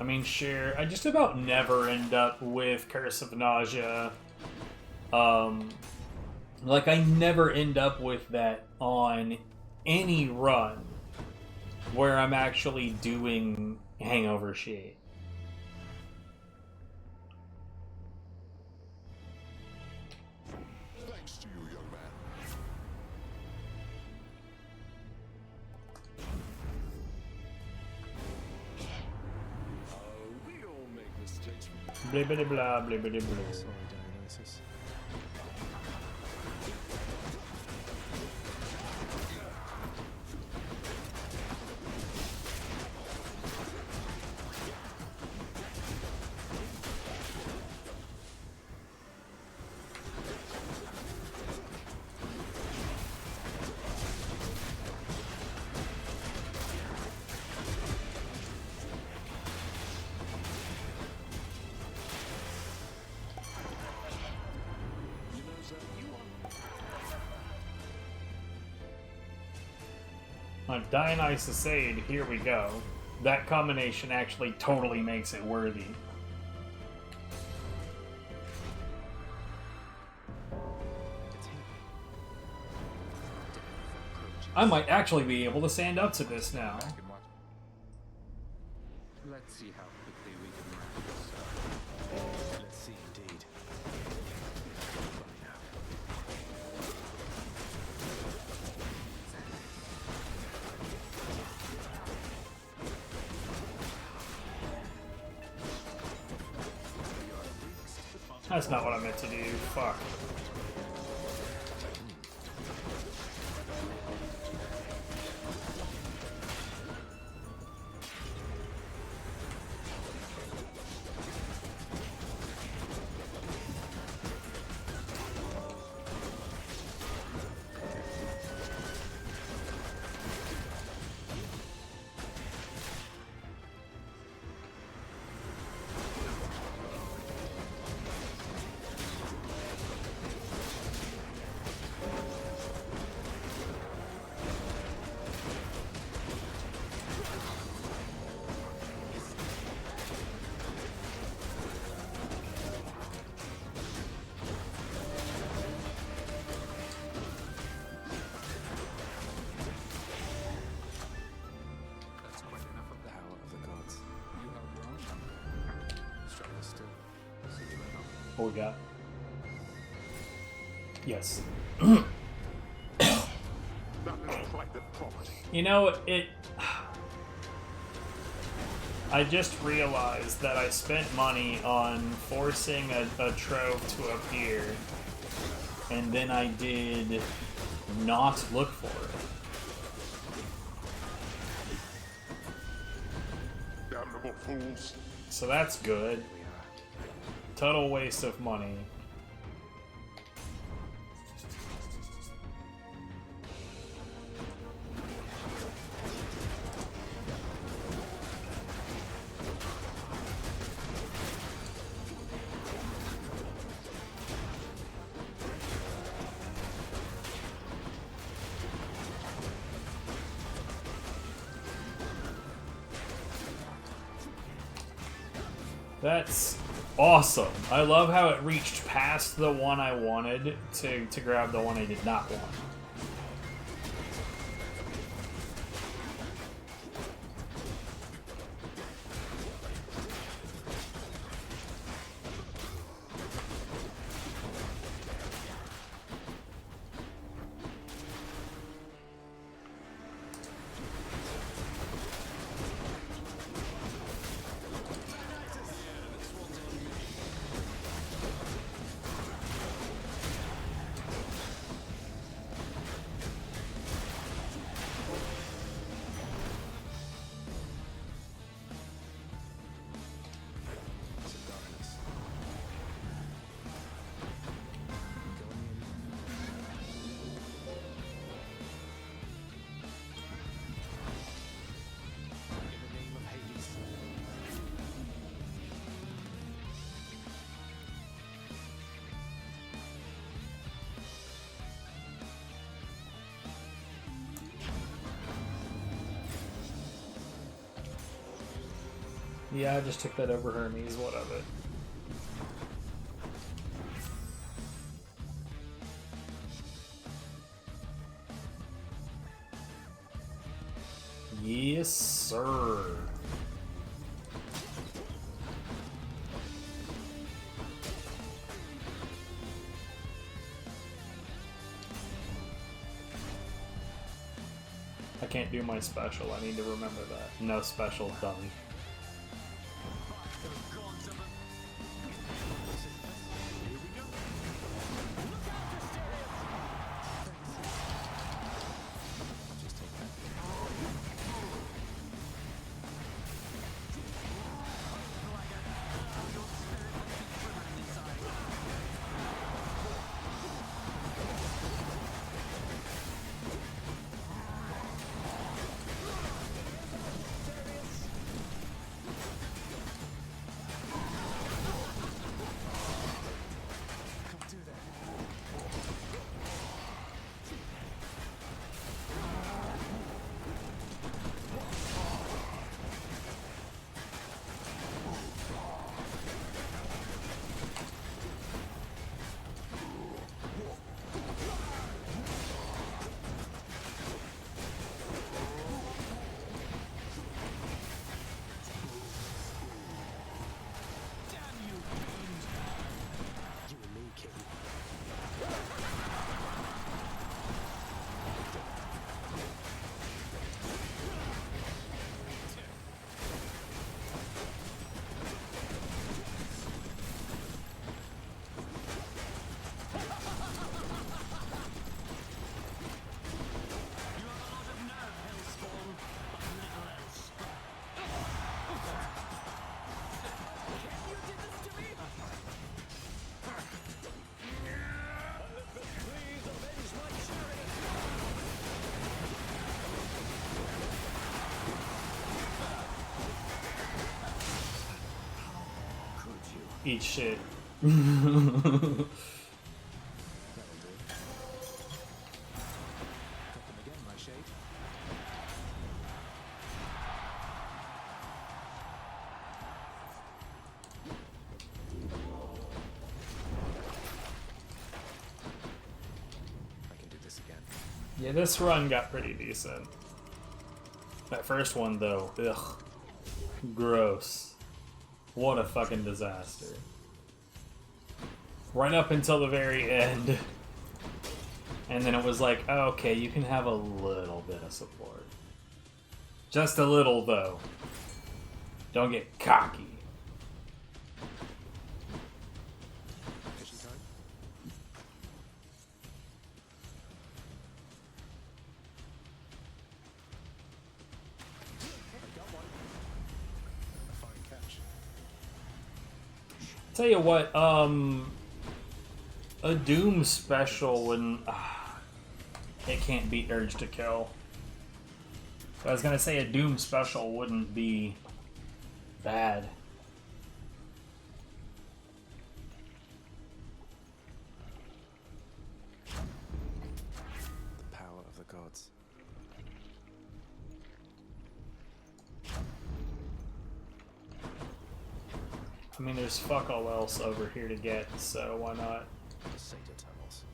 I mean, sure, I just about never end up with Curse of Nausea. Like, I never end up with that on any run where I'm actually doing hangover shit. Thanks to you, young man. We all make mistakes. Blah blah blah blah blah blah. Sorry, Dionysus. On Dionysus Aid, here we go. That combination actually totally makes it worthy. I might actually be able to stand up to this now. Let's see how quickly we can wrap this up. Let's see, indeed. Funny now. That's not what I meant to do. Fuck. That's quite enough of the power of the gods. You have grown. Stronger still. See you later. What we got? Yes. That is private property. You know, I just realized that I spent money on forcing a trove to appear, and then I did not look for it. Damnable fools. So that's good. Total waste of money. That's awesome. I love how it reached past the one I wanted to grab the one I did not want. Yeah, I just took that over Hermes. What of it? Yes, sir. I can't do my special. I need to remember that. No special done. You and me, kid. Eat shit. That'll do. Got them again, my shade. I can do this again. Yeah, this run got pretty decent. That first one, though, ugh. Gross. What a fucking disaster. Right up until the very end. And then it was like, oh, okay, you can have a little bit of support. Just a little, though. Don't get cocky. Fishing time? I got one. A fine catch. Tell you what, a Doom special wouldn't. It can't beat Urge to Kill. I was gonna say a Doom special wouldn't be bad. The power of the gods. I mean, there's fuck all else over here to get, so why not? The Sata tunnels.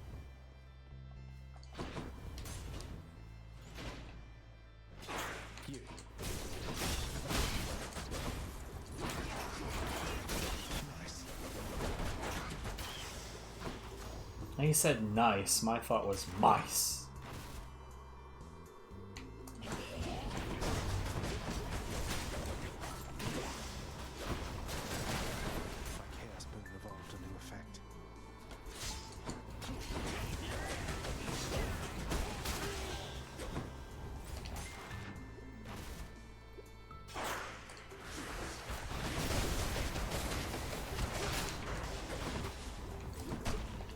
You. Nice. He said nice. My thought was mice. My chaos boon evolved a new effect.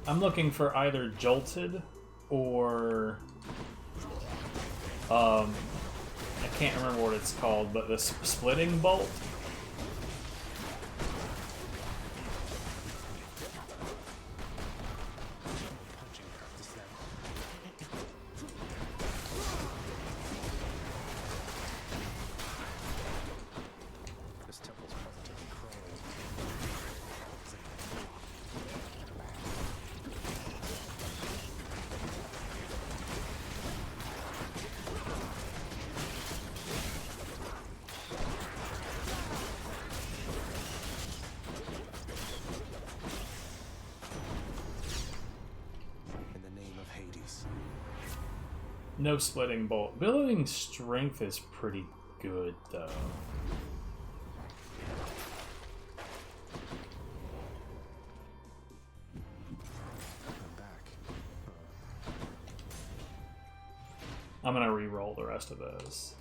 I'm looking for either Jolted or I can't remember what it's called, but the Splitting Bolt. Punching practice then. This temple's No splitting bolt. Billowing strength is pretty good, though. I'm back. I'm gonna re-roll the rest of those.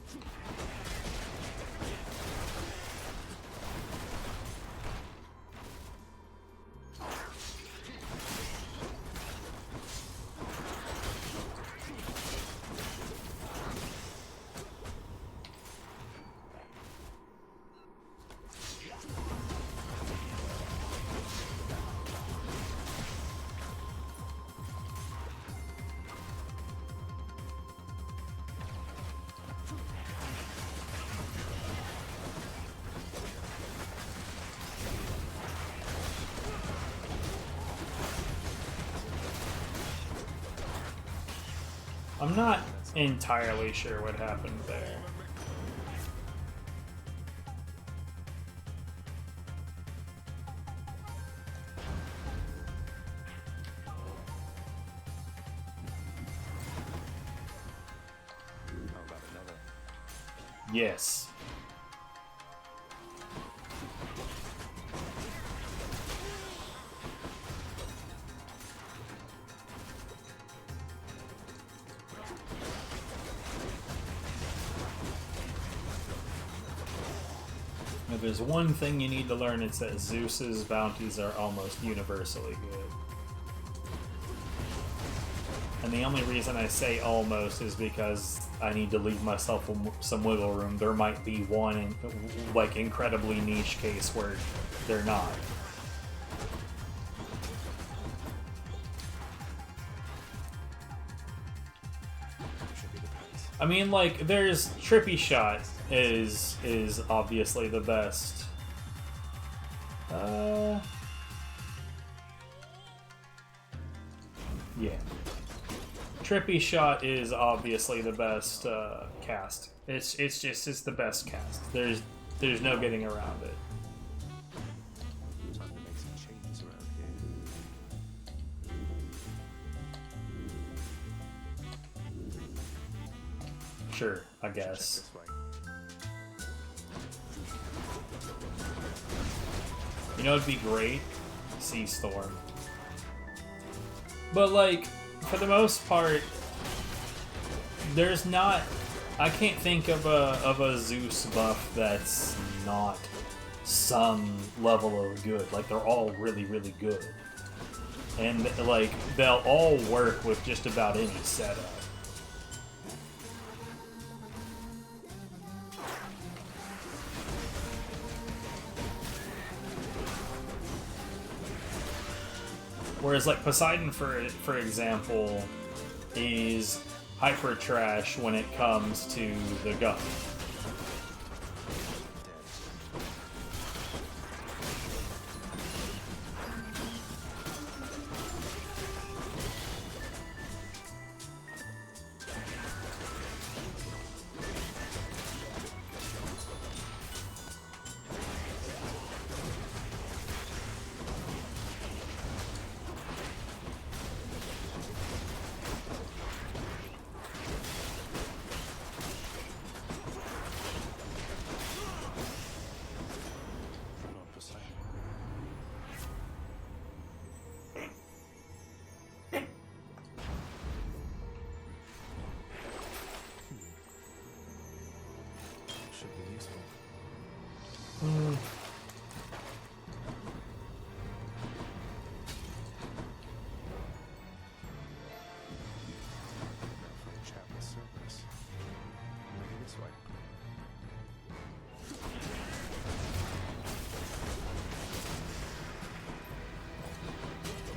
I'm not entirely sure what happened there. How about another? Yes. If there's one thing you need to learn, it's that Zeus's bounties are almost universally good. And the only reason I say almost is because I need to leave myself some wiggle room. There might be one, like, incredibly niche case where they're not. Should be the prince. I mean, like, there's Trippy Shot is obviously the best. Yeah. Trippy Shot is obviously the best cast. It's the best cast. There's no getting around it. Time to make some changes around here. Sure, I Check guess. this way. You know, it'd be great? Sea Storm. But, like, for the most part, there's not... I can't think of a Zeus buff that's not some level of good. Like, they're all really, really good. And, like, they'll all work with just about any setup. Whereas, like, Poseidon, for example, is hyper trash when it comes to the gun. Run on Poseidon. Should be useful. Now for a chat with Cerberus. Maybe this way.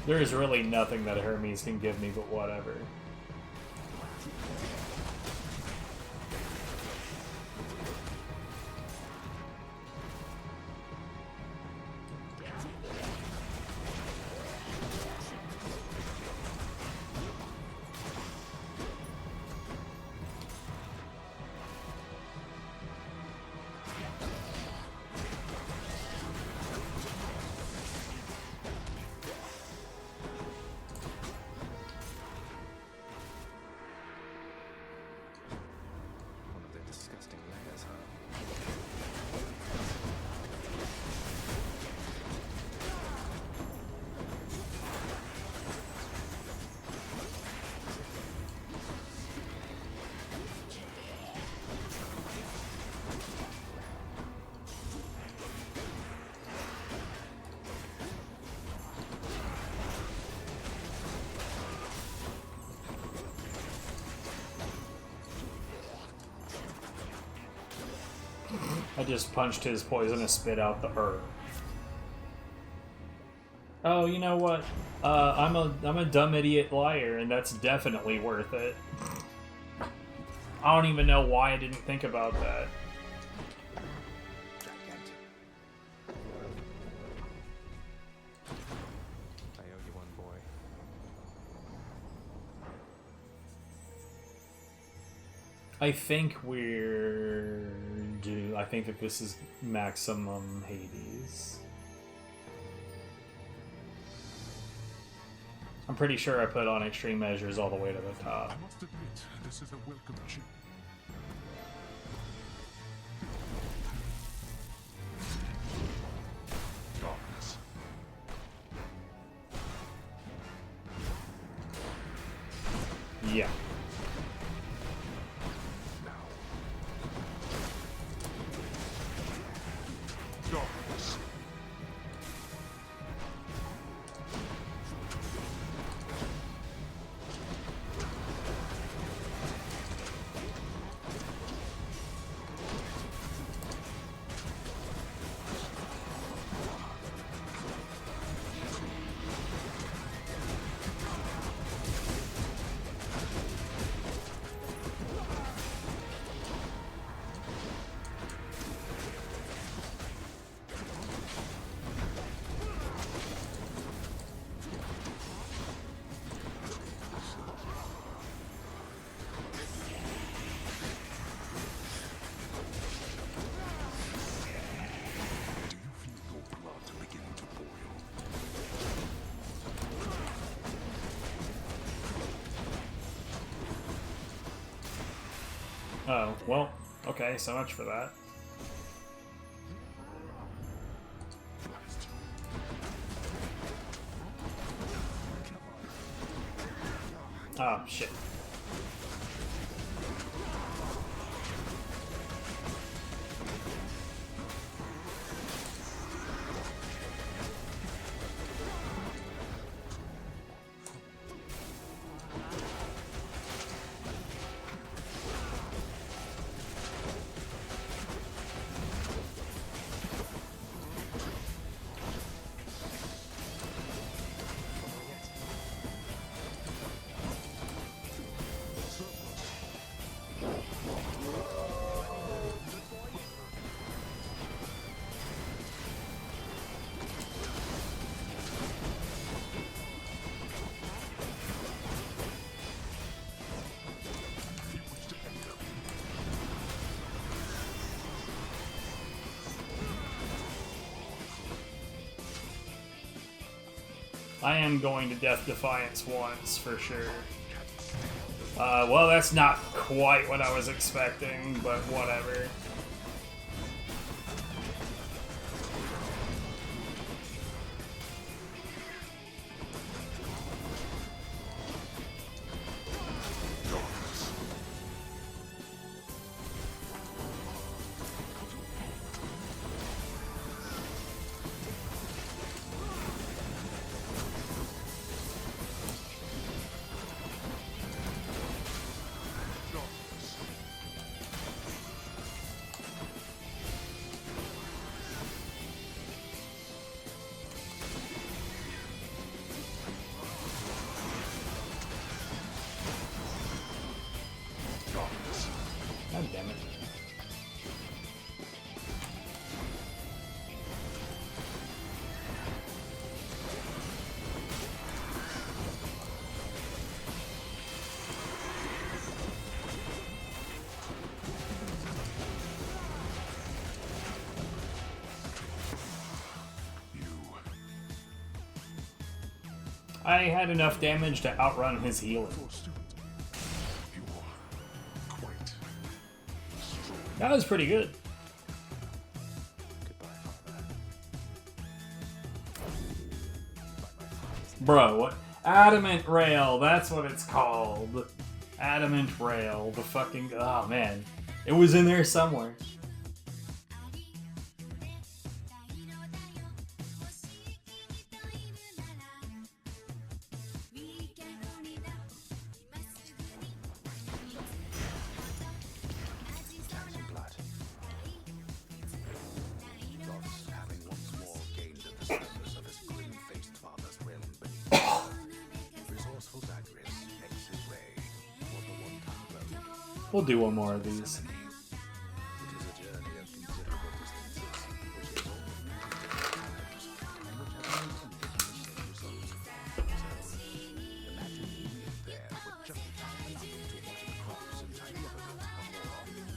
There is really nothing that Hermes can give me but whatever. I just punched his poisonous spit out the herb. Oh, you know what? I'm a dumb idiot liar, and that's definitely worth it. I don't even know why I didn't think about that. Gigantic. I owe you one, boy. I think I think that this is maximum Hades. I'm pretty sure I put on extreme measures all the way to the top. I must admit, this is a welcome change. Darkness. Yeah. Darkness. Do you feel your blood beginning to boil? Oh, well, okay, so much for that. Blast. Oh, shit. I am going to Death Defiance once, for sure. Well, that's not quite what I was expecting, but whatever. God damn it. I had enough damage to outrun his healing. Your student. You are quite strong. That was pretty good. Goodbye, Father. Bro, what? Adamant Rail, that's what it's called. Adamant Rail, the fucking... Oh, man. It was in there somewhere. Some blood. We'll do one more of these. It is a journey of considerable distances, which is all lives, and which have no temptation to result. So, imagine you live there with just time enough to water the crops and tidy up a bit before.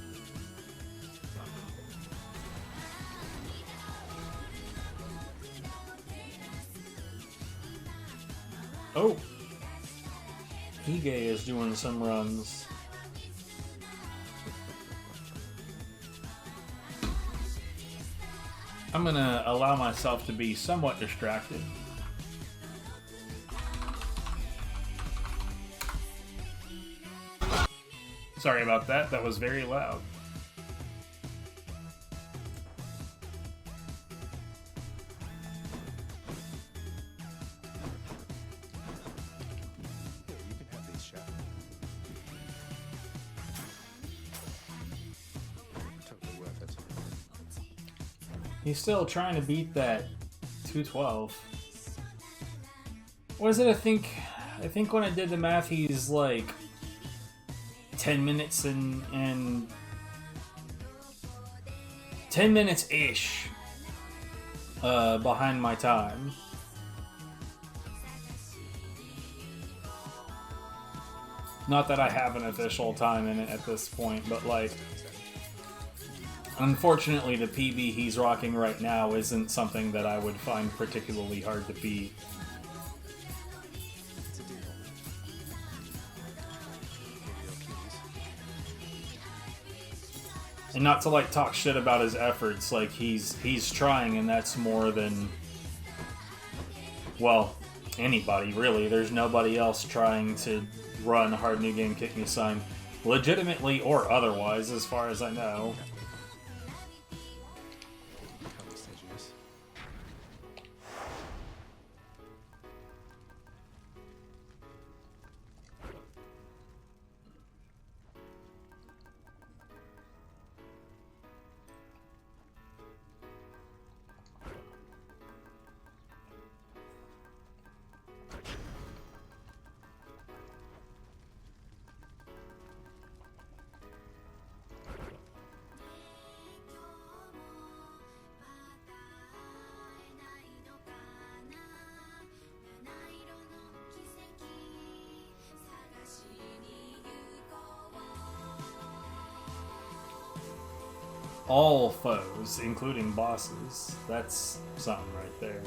Oh! Hige is doing some runs. I'm gonna allow myself to be somewhat distracted. Sorry about that, that was very loud. Here, you can have these, chef. Totally worth it. He's still trying to beat that 212. What is it? I think when I did the math, he's like 10 minutes and 10 minutes ish behind my time. Not that I have an official time in it at this point, but like, unfortunately, the PB he's rocking right now isn't something that I would find particularly hard to beat. It's a deal. Here are your keys. And not to like talk shit about his efforts, like he's trying, and that's more than, well, anybody really. There's nobody else trying to run Hard New Game Kick Me Sign, legitimately or otherwise, as far as I know. Conversations. All foes, including bosses. That's something right there.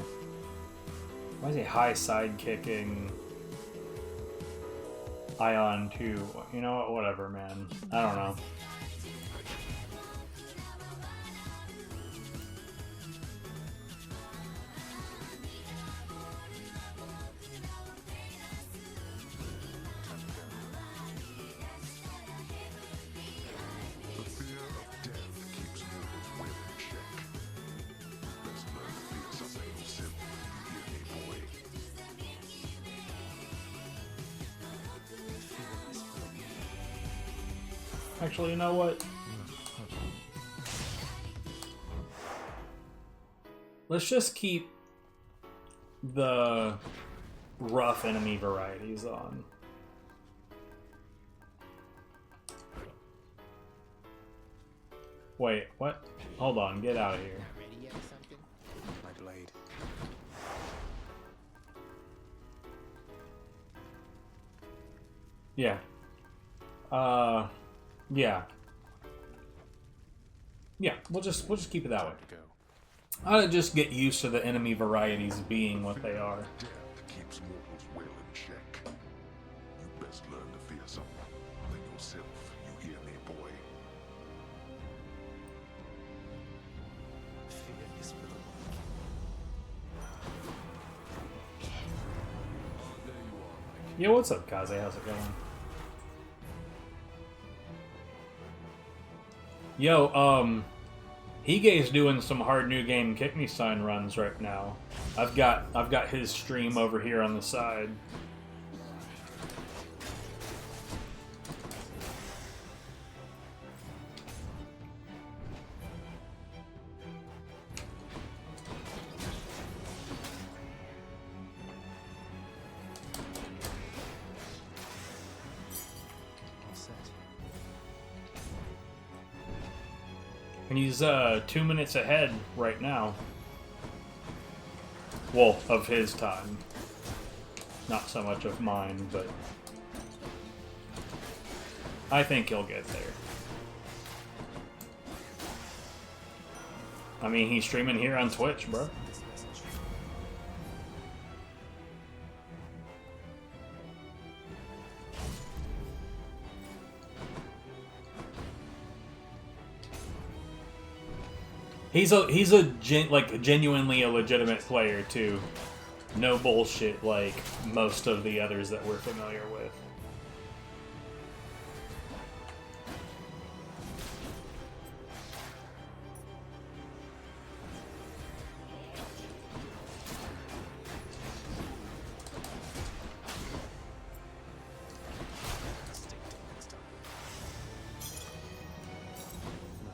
Why is he high side kicking Ion 2? You know what? Whatever, man. I don't know. The fear of death keeps mortals well in check. Best learn to fear something yourself. You hear me, boy? Actually, you know what? Let's just keep the rough enemy varieties on. Wait, what? Hold on, get out of here. Ready yet or something? My blade. Yeah. Yeah. Yeah, we'll just keep it that way. Time to go. I just get used to the enemy varieties being what they are. Death keeps mortals well in check. You best learn to fear something yourself. You hear me, boy? Fear is for the weak. Yeah, what's up, Kaze? How's it going? Yo, Hige's doing some Hard New Game Kick Me Sign runs right now. I've got his stream over here on the side. All set. And he's 2 minutes ahead right now. Well, of his time. Not so much of mine, but I think he'll get there. I mean, he's streaming here on Twitch, bro. He's genuinely a legitimate player too. No bullshit like most of the others that we're familiar with.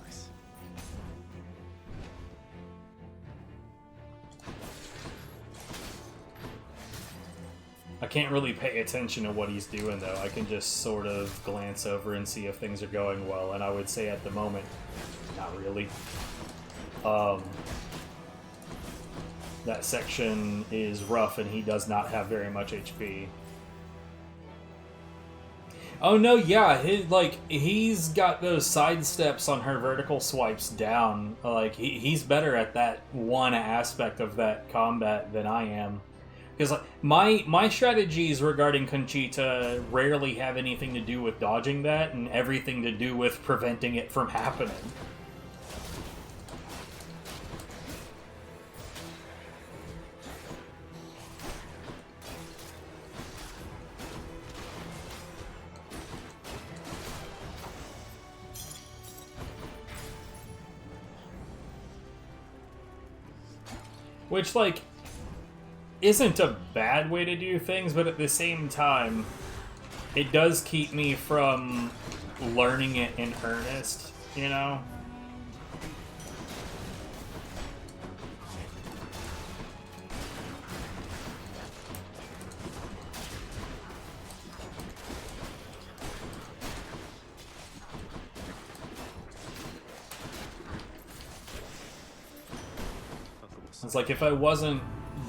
Nice. I can't really pay attention to what he's doing though. I can just sort of glance over and see if things are going well, and I would say at the moment, not really. That section is rough and he does not have very much HP. Oh no, yeah, he's got those side steps on her vertical swipes down. Like he's better at that one aspect of that combat than I am. Because my strategies regarding Conchita rarely have anything to do with dodging that and everything to do with preventing it from happening. Which, like, isn't a bad way to do things, but at the same time, it does keep me from learning it in earnest, you know? It's like if I wasn't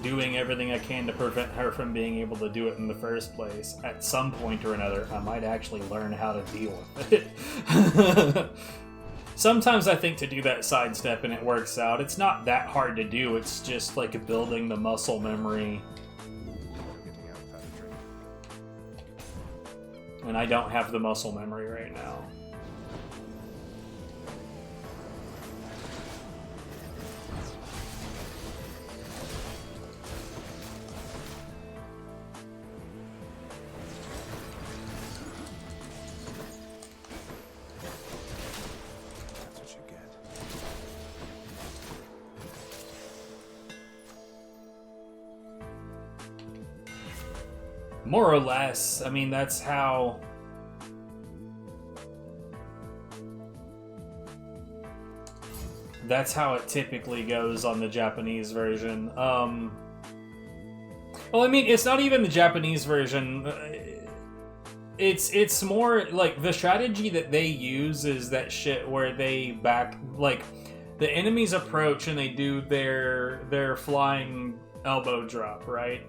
doing everything I can to prevent her from being able to do it in the first place, at some point or another, I might actually learn how to deal with it. Sometimes I think to do that sidestep and it works out. It's not that hard to do, it's just like building the muscle memory. Getting out without a drink. And I don't have the muscle memory right now. That's what you get. More or less. I mean, that's how... That's how it typically goes on the Japanese version. Well, I mean, it's not even the Japanese version. It's more like the strategy that they use is that shit where they back, like, the enemies approach and they do their flying elbow drop, right?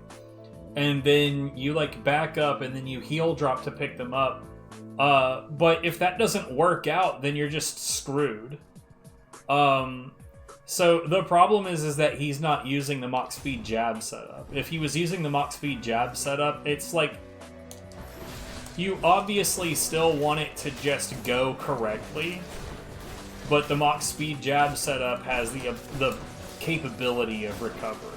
And then you like back up and then you heel drop to pick them up. But if that doesn't work out, then you're just screwed. So the problem is that he's not using the Mach Speed jab setup. If he was using the Mach Speed jab setup, it's like you obviously still want it to just go correctly, but the Mach Speed jab setup has the capability of recovery,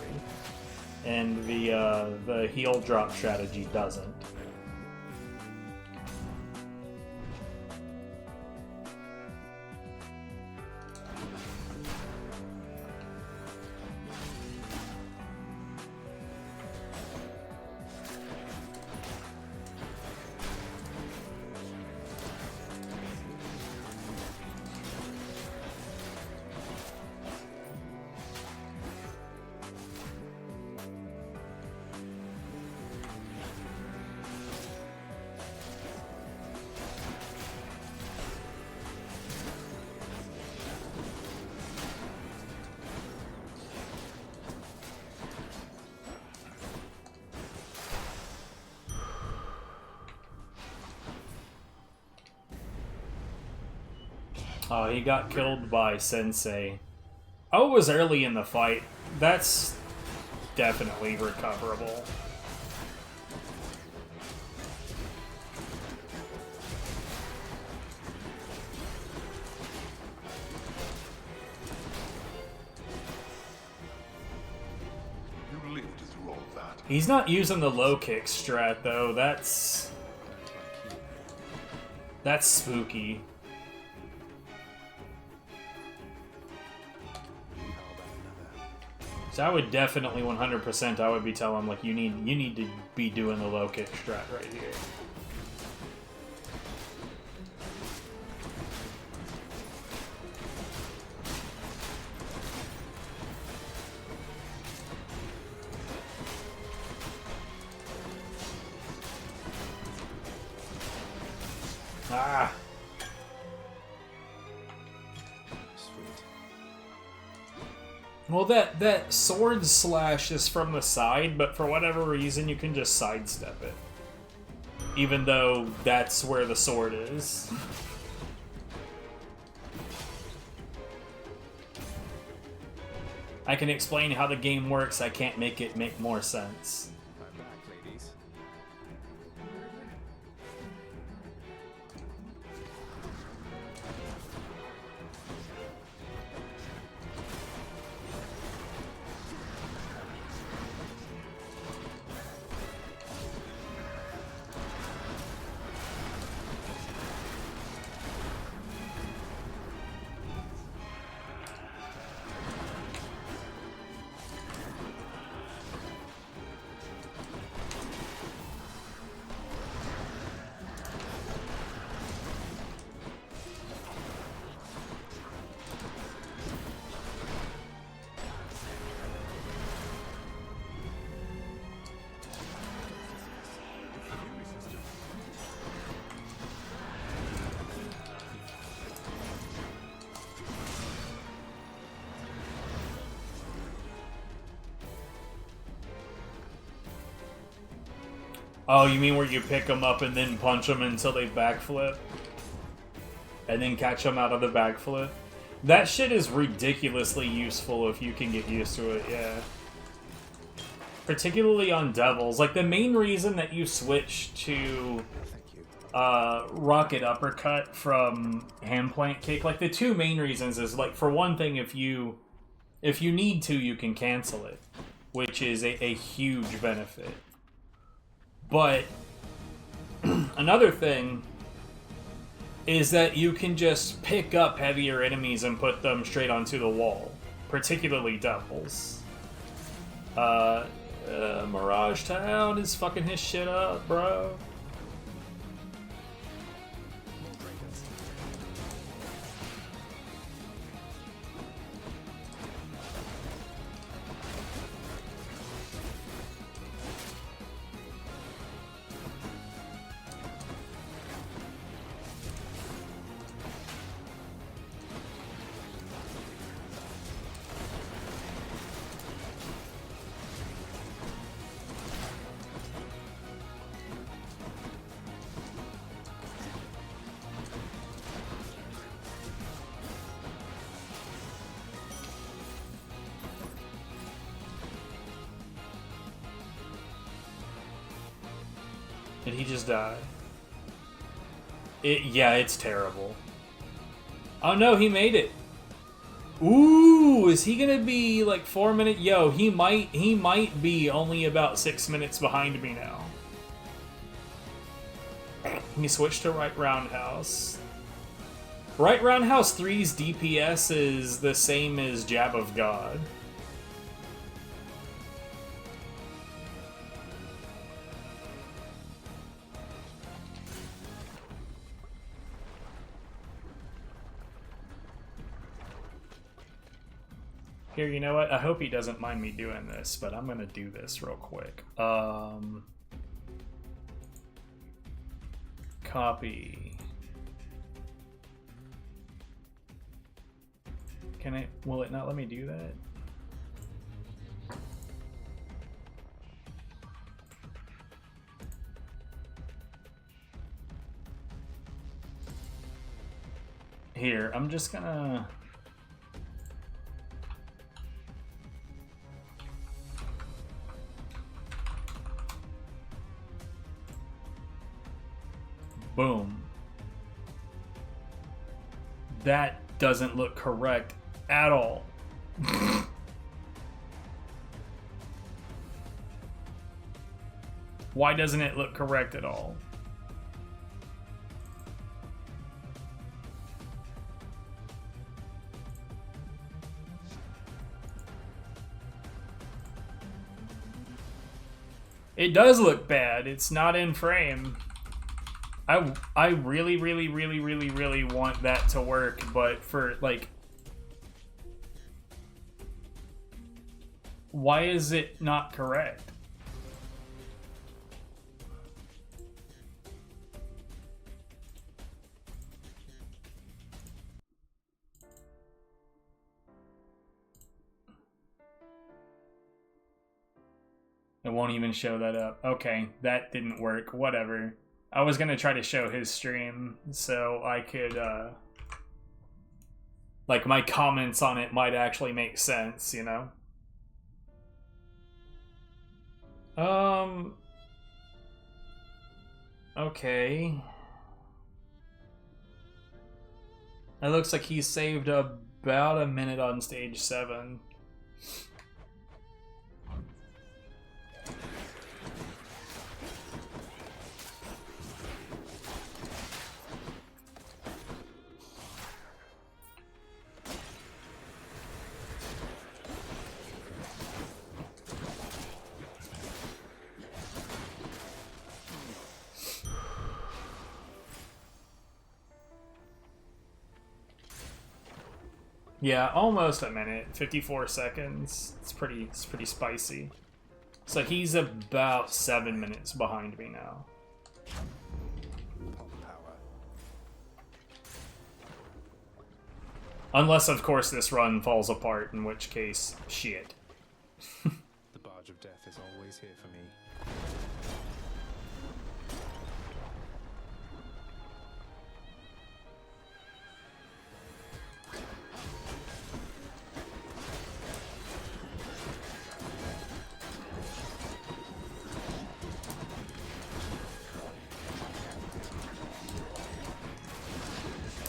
and the heel drop strategy doesn't. Oh, he got killed by Sensei. Oh, it was early in the fight. That's definitely recoverable. You lived through all that. He's not using the low kick strat though. That's spooky. So I would definitely 100% I would be telling him like you need to be doing the low kick strat right here. Ah. Sweet. Well, that sword slash is from the side, but for whatever reason, you can just sidestep it. Even though that's where the sword is. I can explain how the game works, I can't make it make more sense. I'm back, ladies. Oh, you mean where you pick them up and then punch them until they backflip? And then catch them out of the backflip? That shit is ridiculously useful if you can get used to it, yeah. Particularly on Devils. Like, the main reason that you switch to Thank you. Rocket Uppercut from Hand Plant Kick, like, the two main reasons is, like, for one thing, if you need to, you can cancel it, which is a huge benefit. But another thing is that you can just pick up heavier enemies and put them straight onto the wall, particularly Devils. Mirage Town is fucking his shit up, bro. Did he just die? Yeah, it's terrible. Oh no, he made it. Ooh, is he gonna be like 4 minutes? Yo, he might be only about 6 minutes behind me now. Can you switch to Right Roundhouse? Right Roundhouse 3's DPS is the same as Jab of God. Here, you know what? I hope he doesn't mind me doing this, but I'm gonna do this real quick. Copy. Can I? Will it not let me do that? Here, I'm just gonna... Boom. That doesn't look correct at all. Why doesn't it look correct at all? It does look bad. It's not in frame. I really, really, really, really, really want that to work, but for, like... Why is it not correct? It won't even show that up. Okay, that didn't work. Whatever. I was gonna try to show his stream so I could, like, my comments on it might actually make sense, you know? Okay. It looks like he saved about a minute on stage 7. Yeah, almost a minute. 54 seconds. It's pretty spicy. So he's about 7 minutes behind me now. Pop power. Unless, of course, this run falls apart, in which case, shit. The barge of death is always here for me.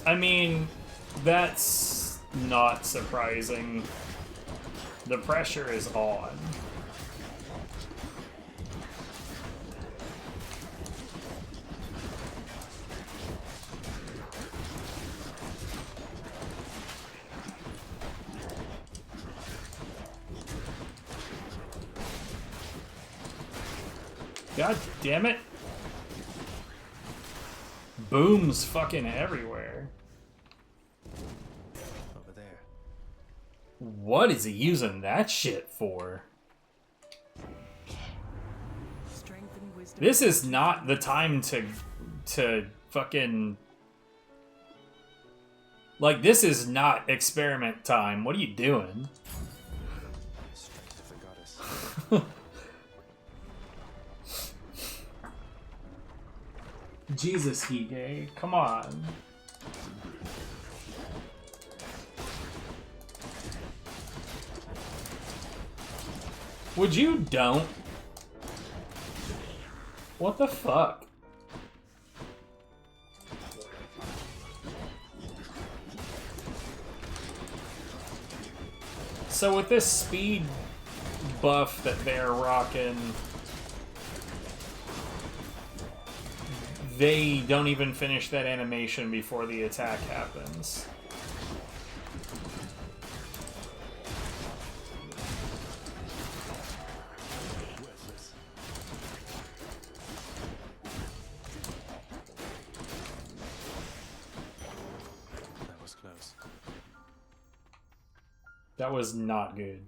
I mean, that's not surprising. The pressure is on. God damn it. Booms fucking everywhere. Over there. What is he using that shit for? Strength and wisdom. This is not the time to fucking... Like, this is not experiment time. What are you doing? Strength of the goddess. Jesus, Hige, come on. Would you don't? What the fuck? So with this speed buff that they're rocking, they don't even finish that animation before the attack happens. Worthless. That was close. That was not good.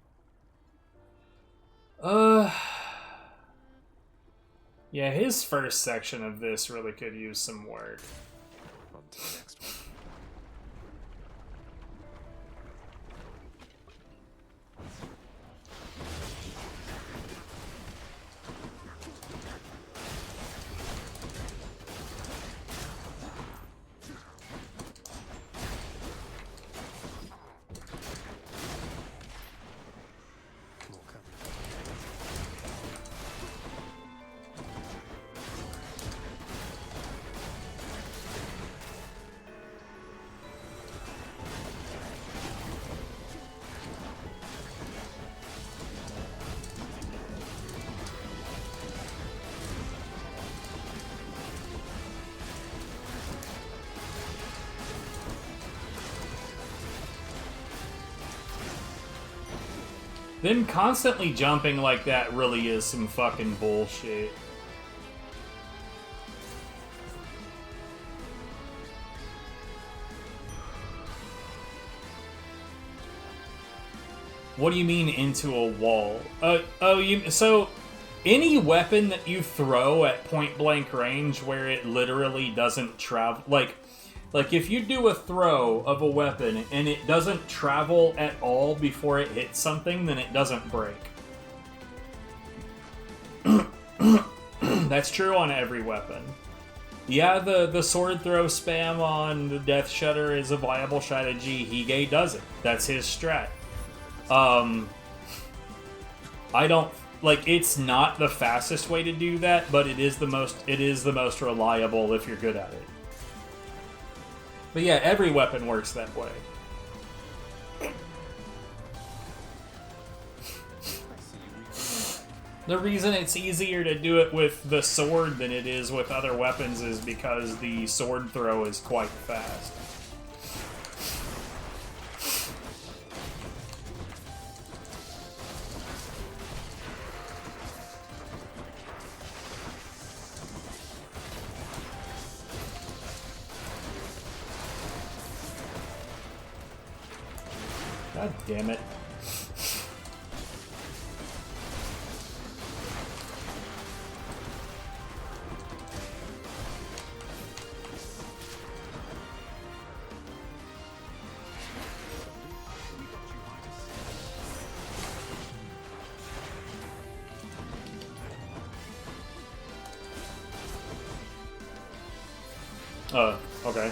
Yeah, his first section of this really could use some work. On to the next one. Them constantly jumping like that really is some fucking bullshit. What do you mean into a wall? So any weapon that you throw at point blank range where it literally doesn't travel, like if you do a throw of a weapon and it doesn't travel at all before it hits something, then it doesn't break. That's true on every weapon. Yeah, the sword throw spam on the Death Shudder is a viable strategy. Hige does it. That's his strat. I don't like. It's not the fastest way to do that, but it is the most reliable if you're good at it. But yeah, every weapon works that way. The reason it's easier to do it with the sword than it is with other weapons is because the sword throw is quite fast. God damn it. Okay.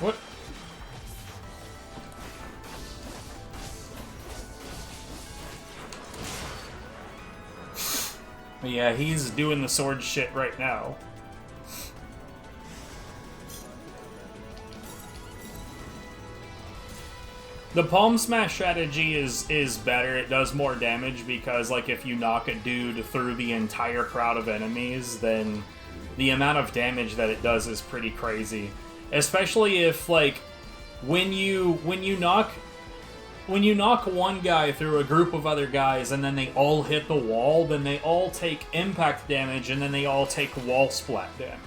What? Yeah, he's doing the sword shit right now. The palm smash strategy is better. It does more damage because, like, if you knock a dude through the entire crowd of enemies, then the amount of damage that it does is pretty crazy. Especially if, like, when you knock one guy through a group of other guys and then they all hit the wall, then they all take impact damage and then they all take wall splat damage.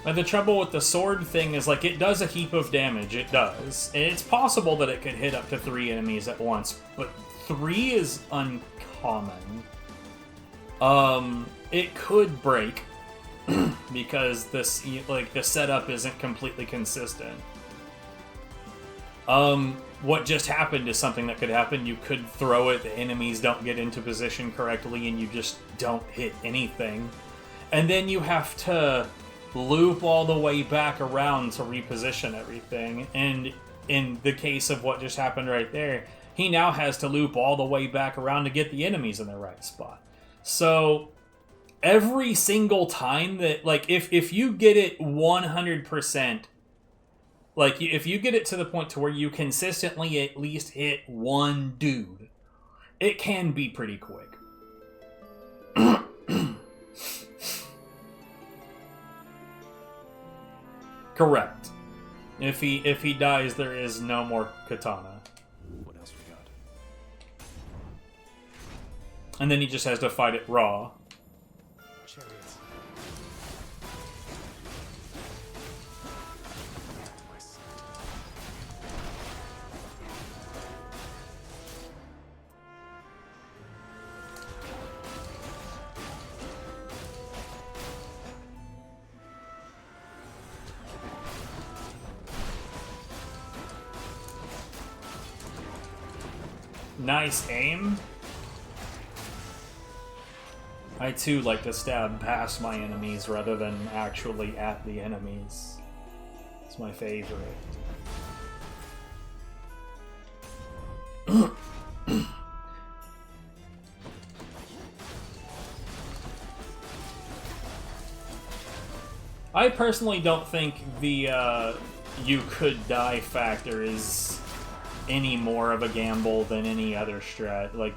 But the trouble with the sword thing is, like, it does a heap of damage. It does. And it's possible that it could hit up to 3 enemies at once, but 3 is uncommon. It could break because this, like, the setup isn't completely consistent. What just happened is something that could happen. You could throw it, the enemies don't get into position correctly, and you just don't hit anything. And then you have to loop all the way back around to reposition everything. And in the case of what just happened right there, he now has to loop all the way back around to get the enemies in the right spot. So every single time that, like, if you get it 100%, like, if you get it to the point to where you consistently at least hit one dude, it can be pretty quick. Correct. If he dies, there is no more katana. What else we got? And then he just has to fight it raw. Chariots. nice aim. I too like to stab past my enemies rather than actually at the enemies. It's my favorite. I personally don't think the you could die factor is any more of a gamble than any other strat. Like,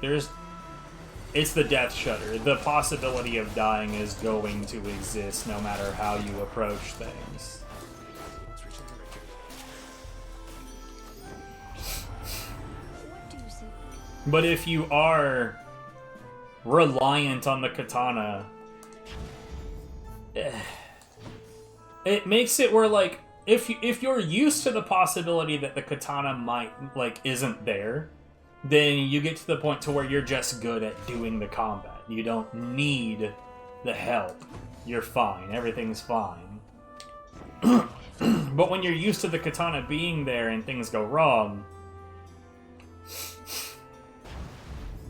it's the death shutter. The possibility of dying is going to exist no matter how you approach things. Let's reach into What do you see? But if you are reliant on the katana, it makes it where, like, if you're used to the possibility that the katana might, like, isn't there, then you get to the point to where you're just good at doing the combat. You don't need the help. You're fine. Everything's fine. But when you're used to the katana being there and things go wrong,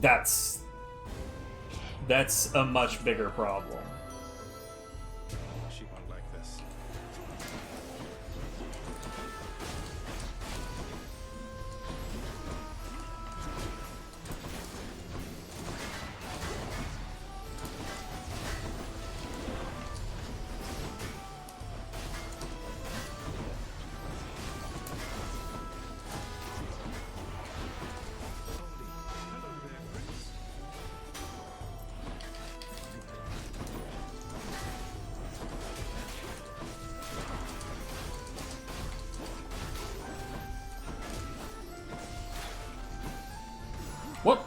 that's a much bigger problem. She won't like this. What?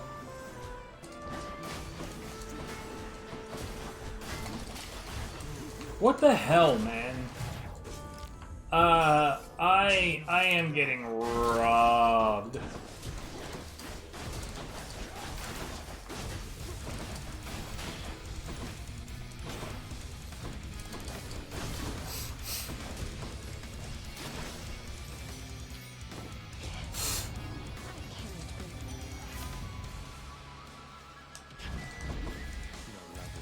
What the hell, man? I am getting robbed.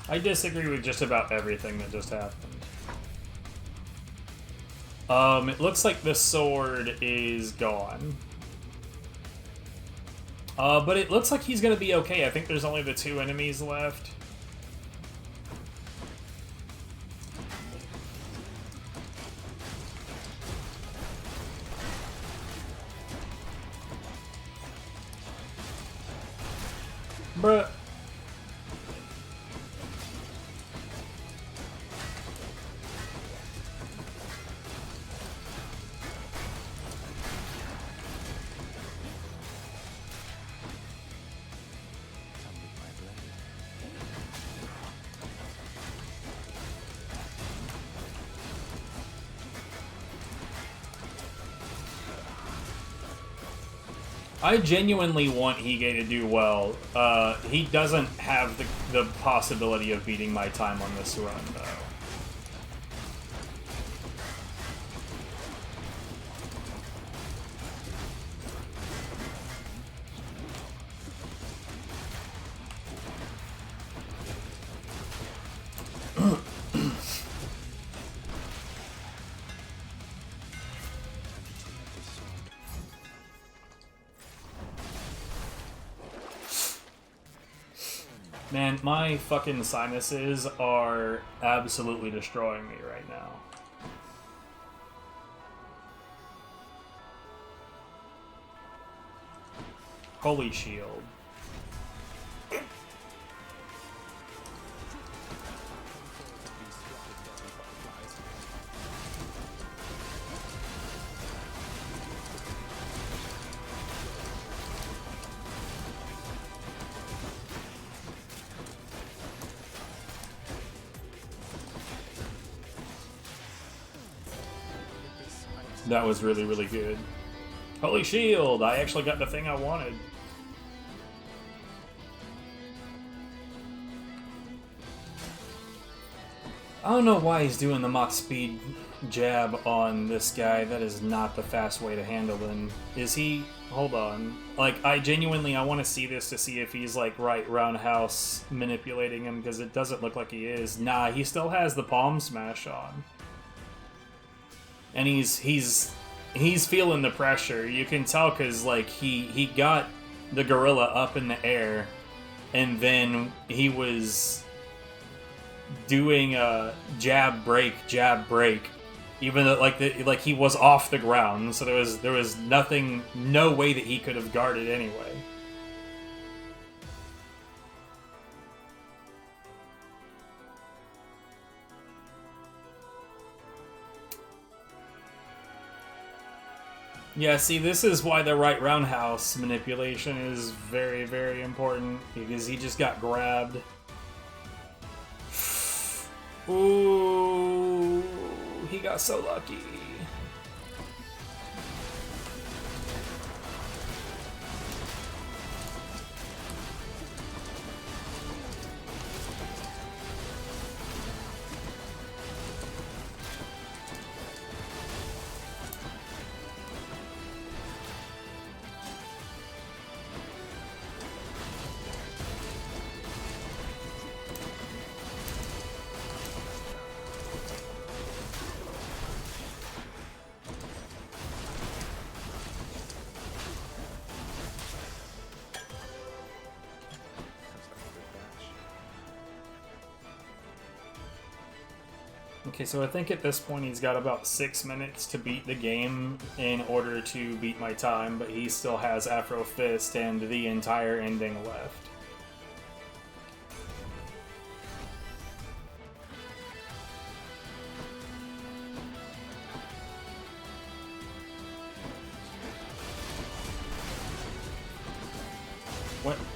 I disagree with just about everything that just happened. It looks like the sword is gone. But it looks like he's gonna be okay. I think there's only the 2 enemies left. Bruh. Come with my blade. I genuinely want Hige to do well. He doesn't have the possibility of beating my time on this run, though. Man, my fucking sinuses are absolutely destroying me right now. Holy shield. That was really, really good. Holy shield! I actually got the thing I wanted. I don't know why he's doing the Mach speed jab on this guy. That is not the fast way to handle him. Is he? hold on. Like, I genuinely, I want to see this to see if he's, like, right roundhouse manipulating him, because it doesn't look like he is. Nah, he still has the palm smash on. And he's feeling the pressure. You can tell because, like, he got the gorilla up in the air, and then he was doing a jab break, even though like he was off the ground, so there was nothing, no way that he could have guarded anyway. Yeah, see, this is why the right roundhouse manipulation is very, very important, because he just got grabbed. Ooh, he got so lucky. Okay, so I think at this point he's got about 6 minutes to beat the game in order to beat my time, but he still has Afro Fist and the entire ending left.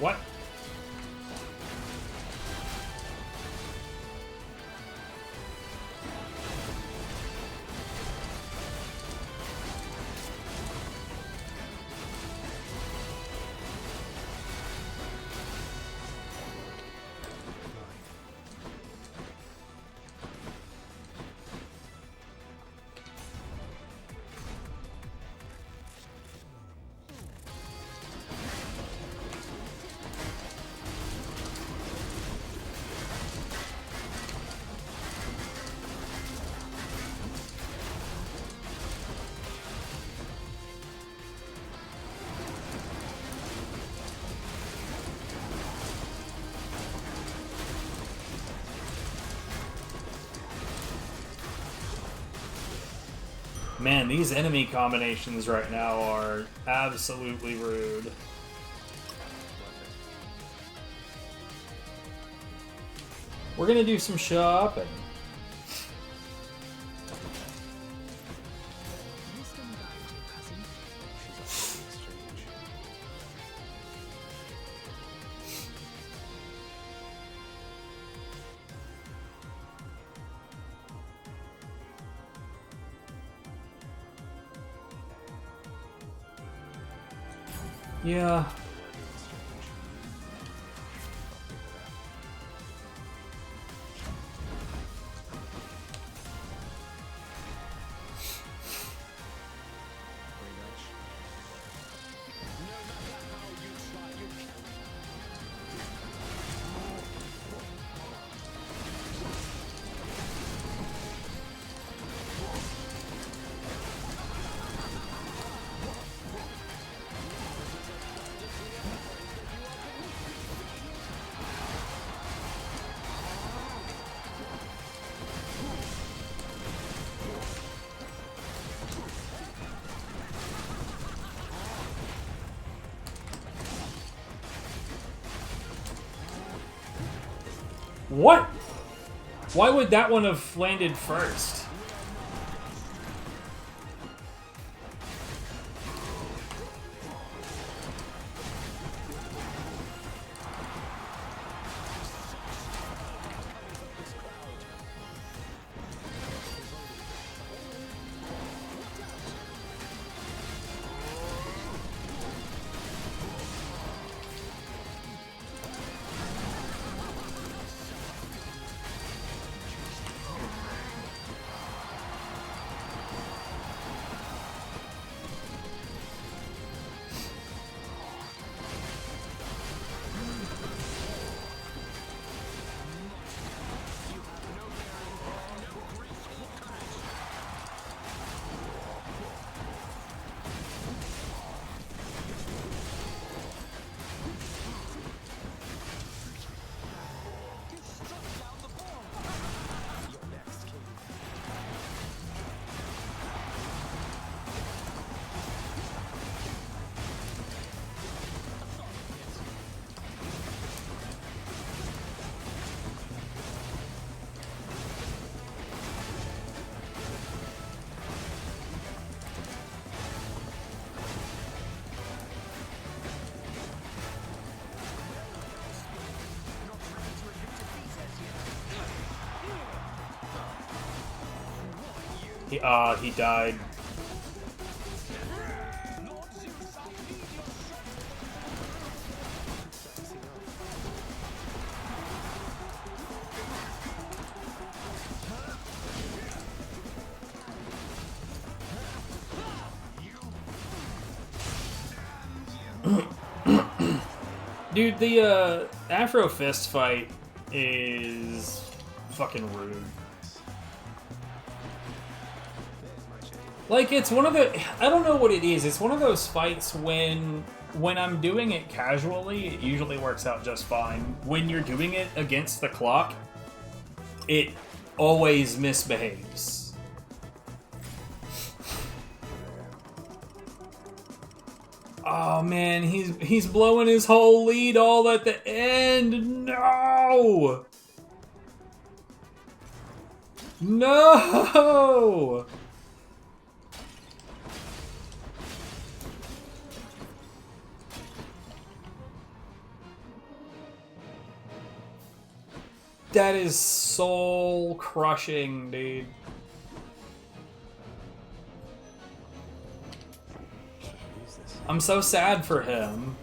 What? Man, these enemy combinations right now are absolutely rude. We're gonna do some shopping. Yeah. What? Why would that one have landed first? He died. Dude, the Afro Fist fight is fucking rude. Like, it's one of the... I don't know what it is. It's one of those fights when I'm doing it casually, it usually works out just fine. When you're doing it against the clock, it always misbehaves. Oh man, he's blowing his whole lead all at the end. No! No! That is soul crushing, dude. I'm so sad for him.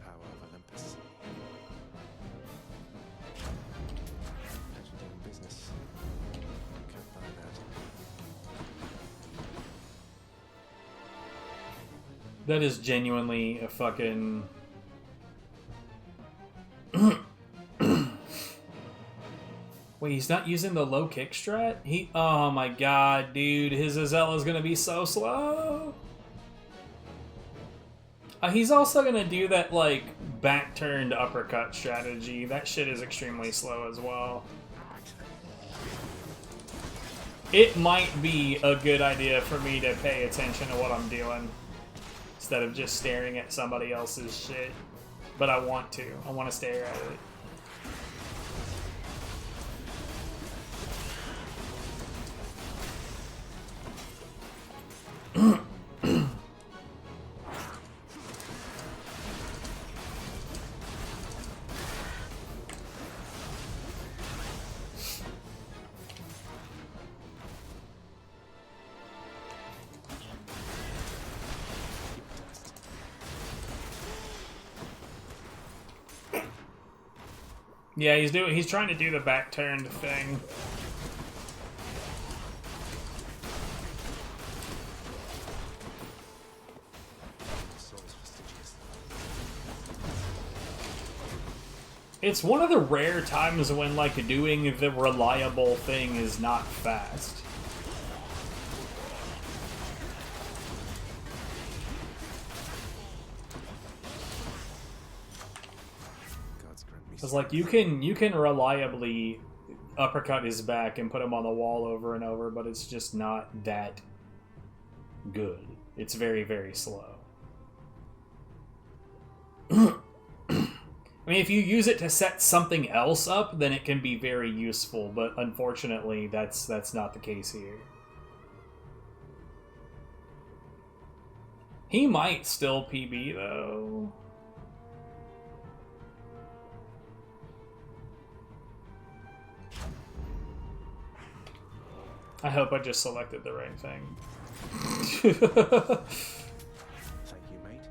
Power of Olympus. Legendary business. Can't buy that. That is genuinely a fucking... Wait, he's not using the low kick strat? Oh my god, dude. His Azella's gonna be so slow. He's also gonna do that, like, back-turned uppercut strategy. That shit is extremely slow as well. It might be a good idea for me to pay attention to what I'm doing instead of just staring at somebody else's shit. But I want to. I want to stare at it. Yeah, he's trying to do the back turned thing. So it's prestigious. It's one of the rare times when, like, doing the reliable thing is not fast. God's grant me Because, like, you can reliably uppercut his back and put him on the wall over and over, but it's just not that good. It's very, very slow. I mean, if you use it to set something else up, then it can be very useful, but unfortunately, that's not the case here. He might still PB, though. I hope I just selected the right thing. Thank you, mate.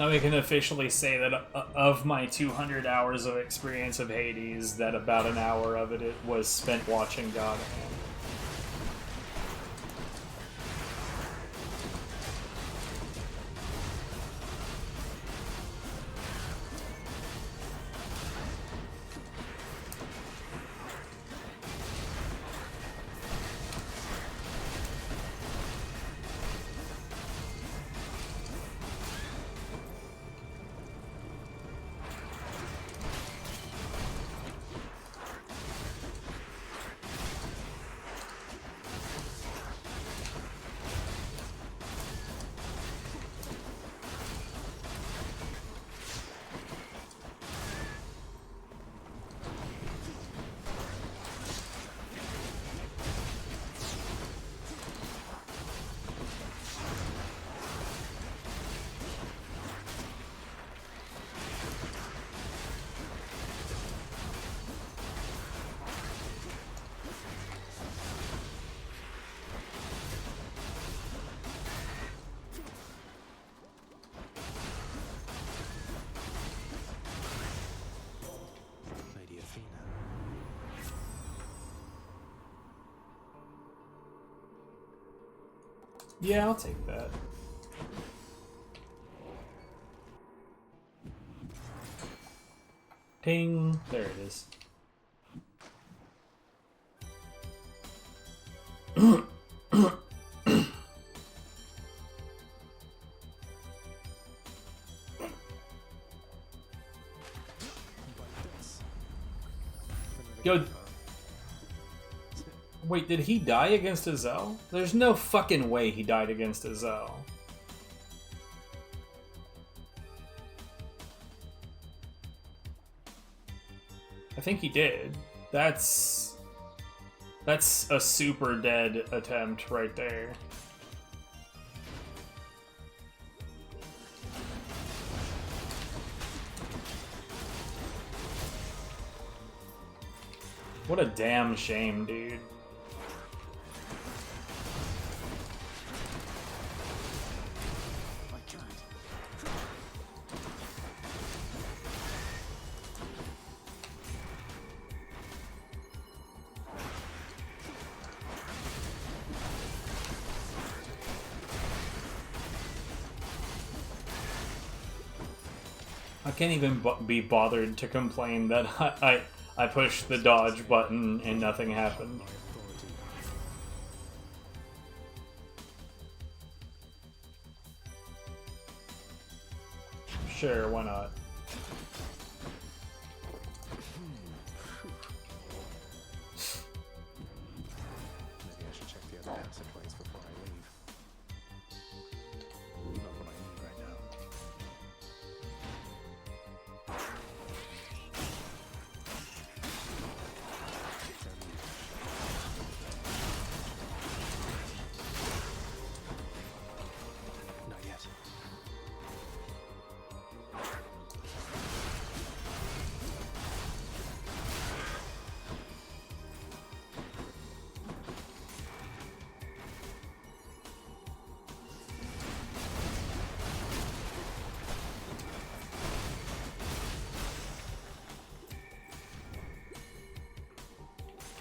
Now we can officially say that of my 200 hours of experience of Hades, that about an hour of it was spent watching God Hand. Lady Athena. Yeah, I'll take that. Ting. There it is. Yo, wait, did he die against Azel? There's no fucking way he died against Azel. I think he did. That's a super dead attempt right there. What a damn shame, dude. My God. I can't even be bothered to complain that I pushed the dodge button and nothing happened. My authority. Sure, why not? Maybe I should check the other passageways before I leave. Not what I need right now. Not yet.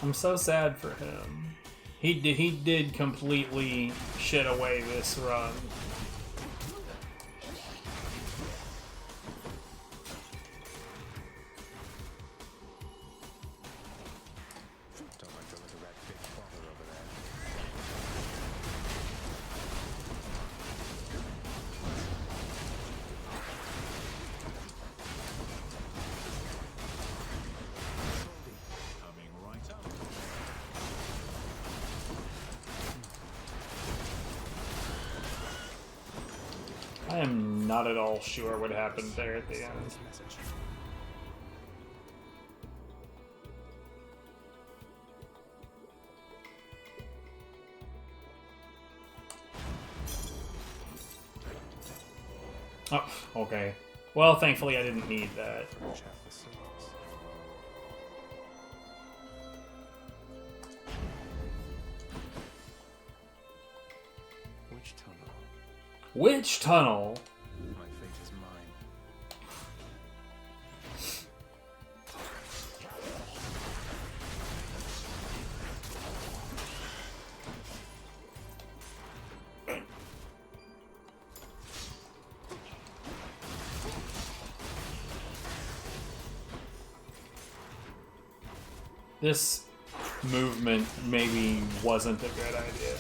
I'm so sad for him. He did completely shit away this run. Don't like the look of that big father over there. Coming right up. I am not at all sure what happened there at the end. This message. Oh, okay. Well, thankfully I didn't need that. Which have the souls. Which tunnel? Which tunnel? My fate is mine. This movement maybe wasn't a good idea.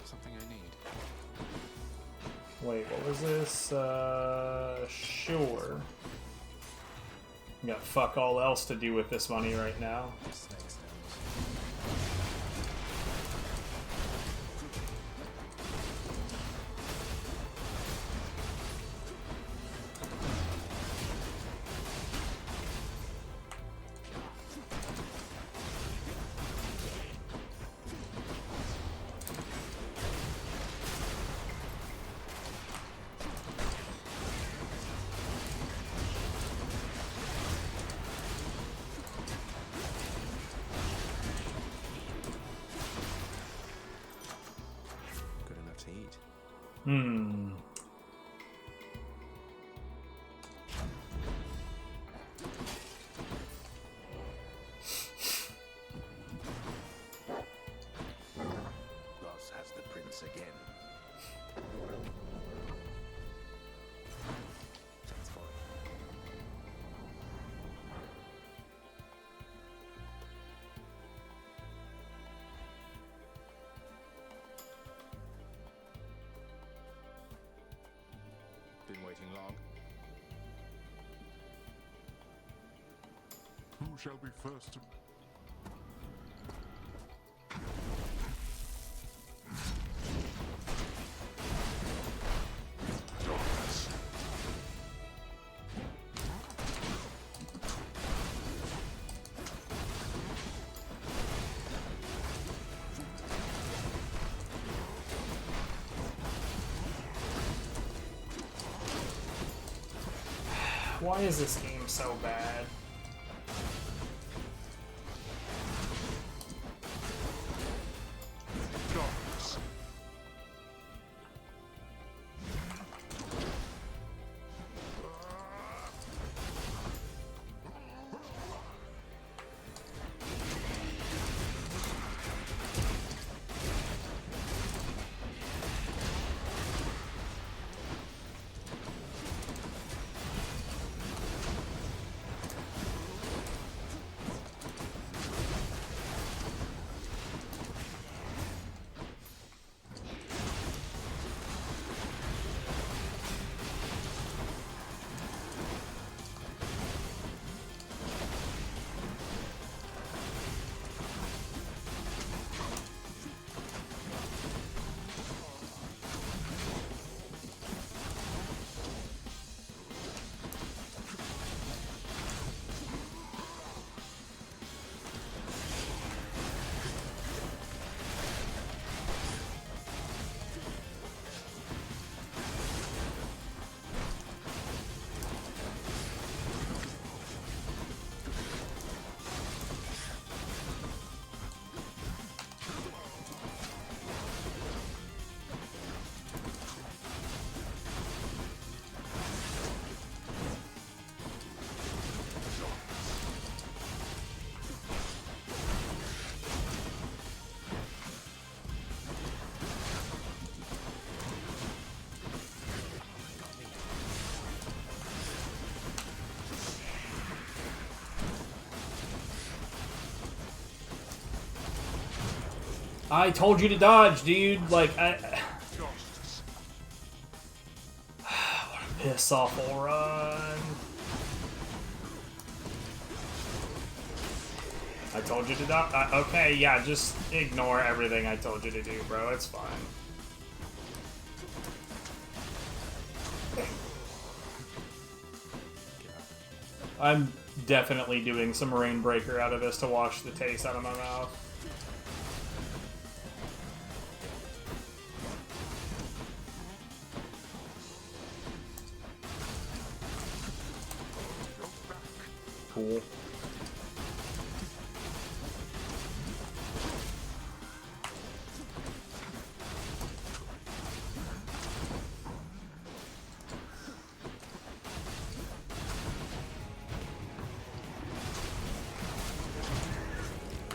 Something I need. Wait, what was this? Sure. Got fuck all else to do with this money right now. Snake stones. Good enough to eat. Hmm. Thus has the prince again. Sounds fun. Been waiting long. Who shall be first to... Darkness. Why is this game so bad? Darkness. I told you to dodge, dude. Like, Justice. piss awful run. I told you to dodge. Okay, yeah, just ignore everything I told you to do, bro. It's fine. I'm definitely doing some Rainbreaker out of this to wash the taste out of my mouth. Cool.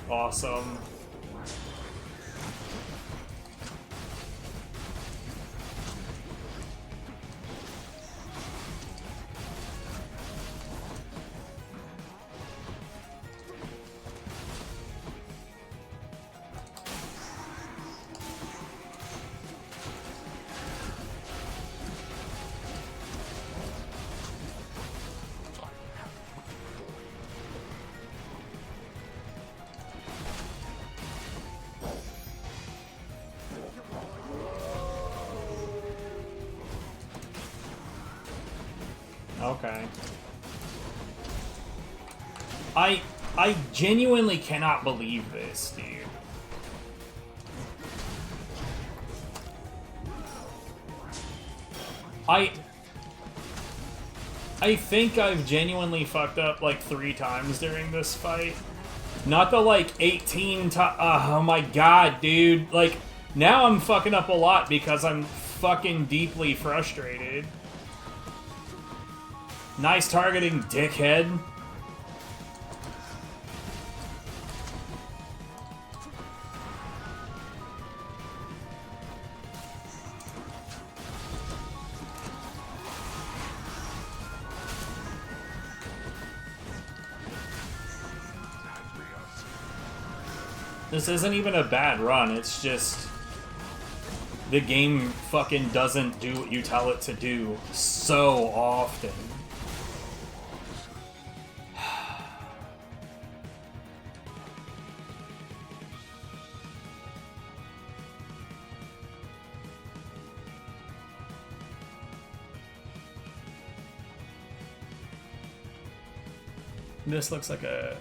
Awesome. Okay. I genuinely cannot believe this, dude. I think I've genuinely fucked up like 3 times during this fight. Not the like 18 times. Oh my god, dude. Like, now I'm fucking up a lot because I'm fucking deeply frustrated. Nice targeting, dickhead. This isn't even a bad run, it's just the game fucking doesn't do what you tell it to do so often. This looks like a...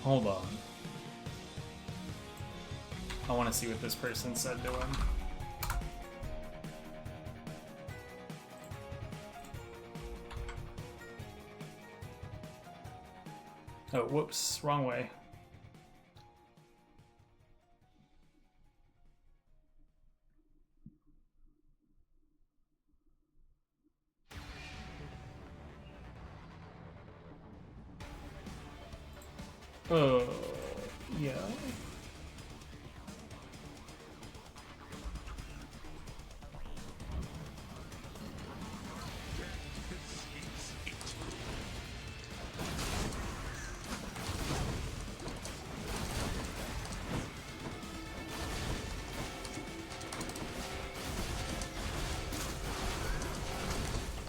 Hold on. I want to see what this person said to him. Oh, whoops, wrong way. Yeah.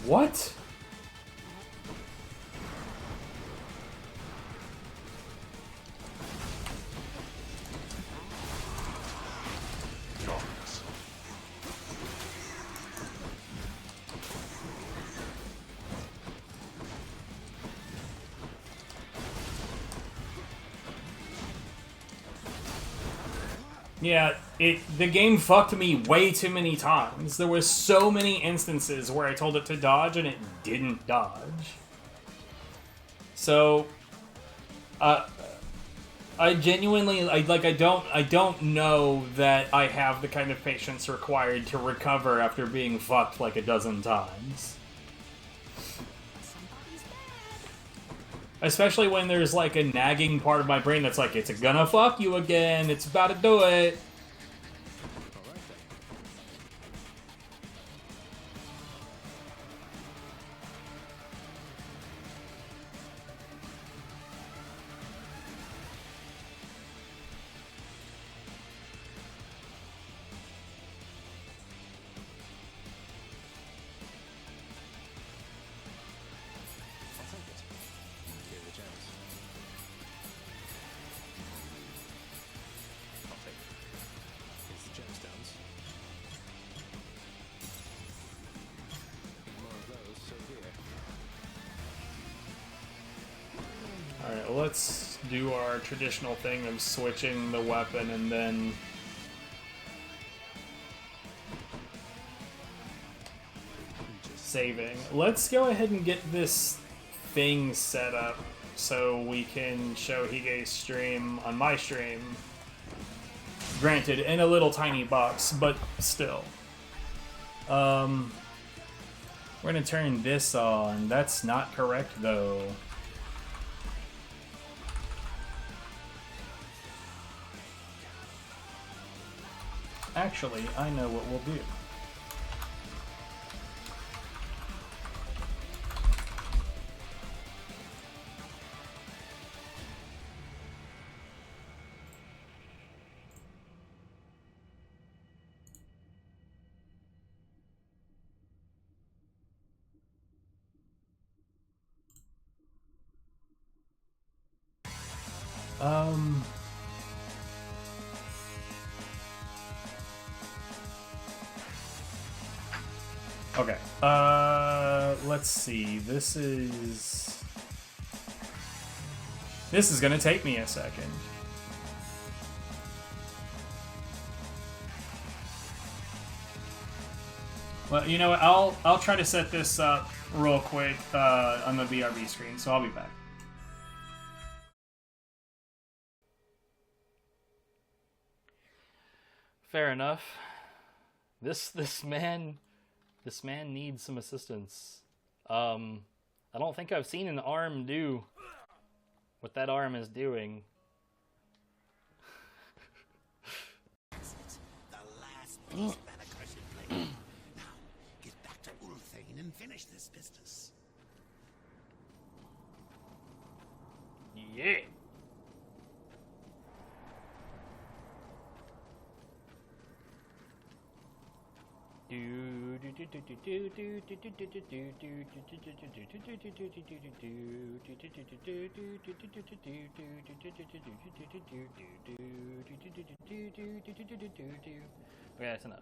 What? Yeah, the game fucked me way too many times. There was so many instances where I told it to dodge and it didn't dodge. So, I genuinely, I don't know that I have the kind of patience required to recover after being fucked like a dozen times. Especially when there's like a nagging part of my brain that's like, it's gonna fuck you again, it's about to do it. Alright, let's do our traditional thing of switching the weapon and then saving. Let's go ahead and get this thing set up so we can show Hige's stream on my stream. Granted, in a little tiny box, but still. We're gonna turn this on. That's not correct though. Actually, I know what we'll do. Okay. Let's see. This is gonna take me a second. Well, you know what? I'll try to set this up real quick on the BRB screen, so I'll be back. Fair enough. This man needs some assistance. I don't think I've seen an arm do what that arm is doing. The last piece of that accursed blade. Now, get back to Ulthane and finish this business. Yeah. Okay, that's enough.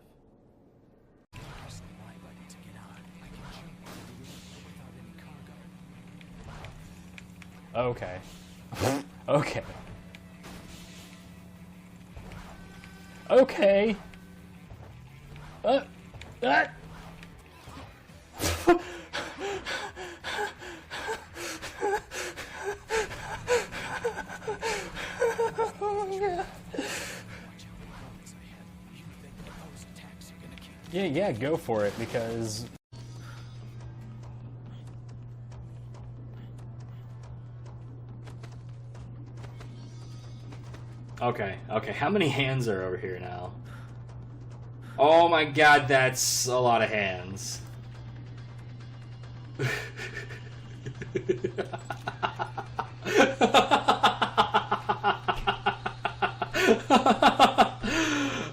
Okay. Okay. Okay. Yeah, go for it, because... Okay, how many hands are over here now? Oh my god, that's a lot of hands.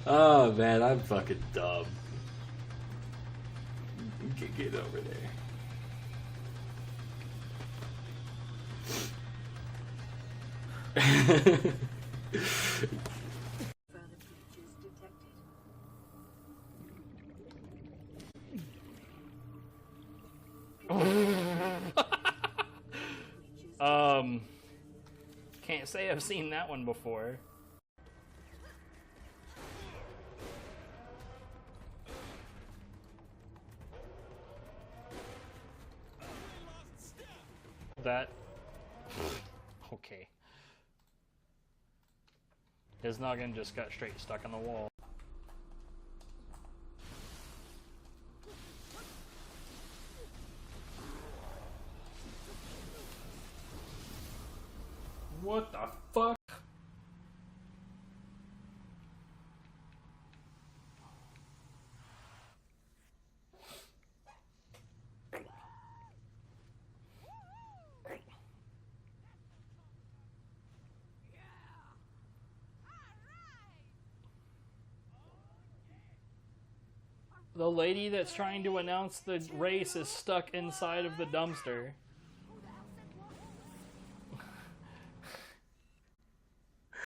Oh man, I'm fucking dumb. Get over there. Can't say I've seen that one before. That. Okay. His noggin just got straight stuck on the wall. What the fuck? The lady that's trying to announce the race is stuck inside of the dumpster.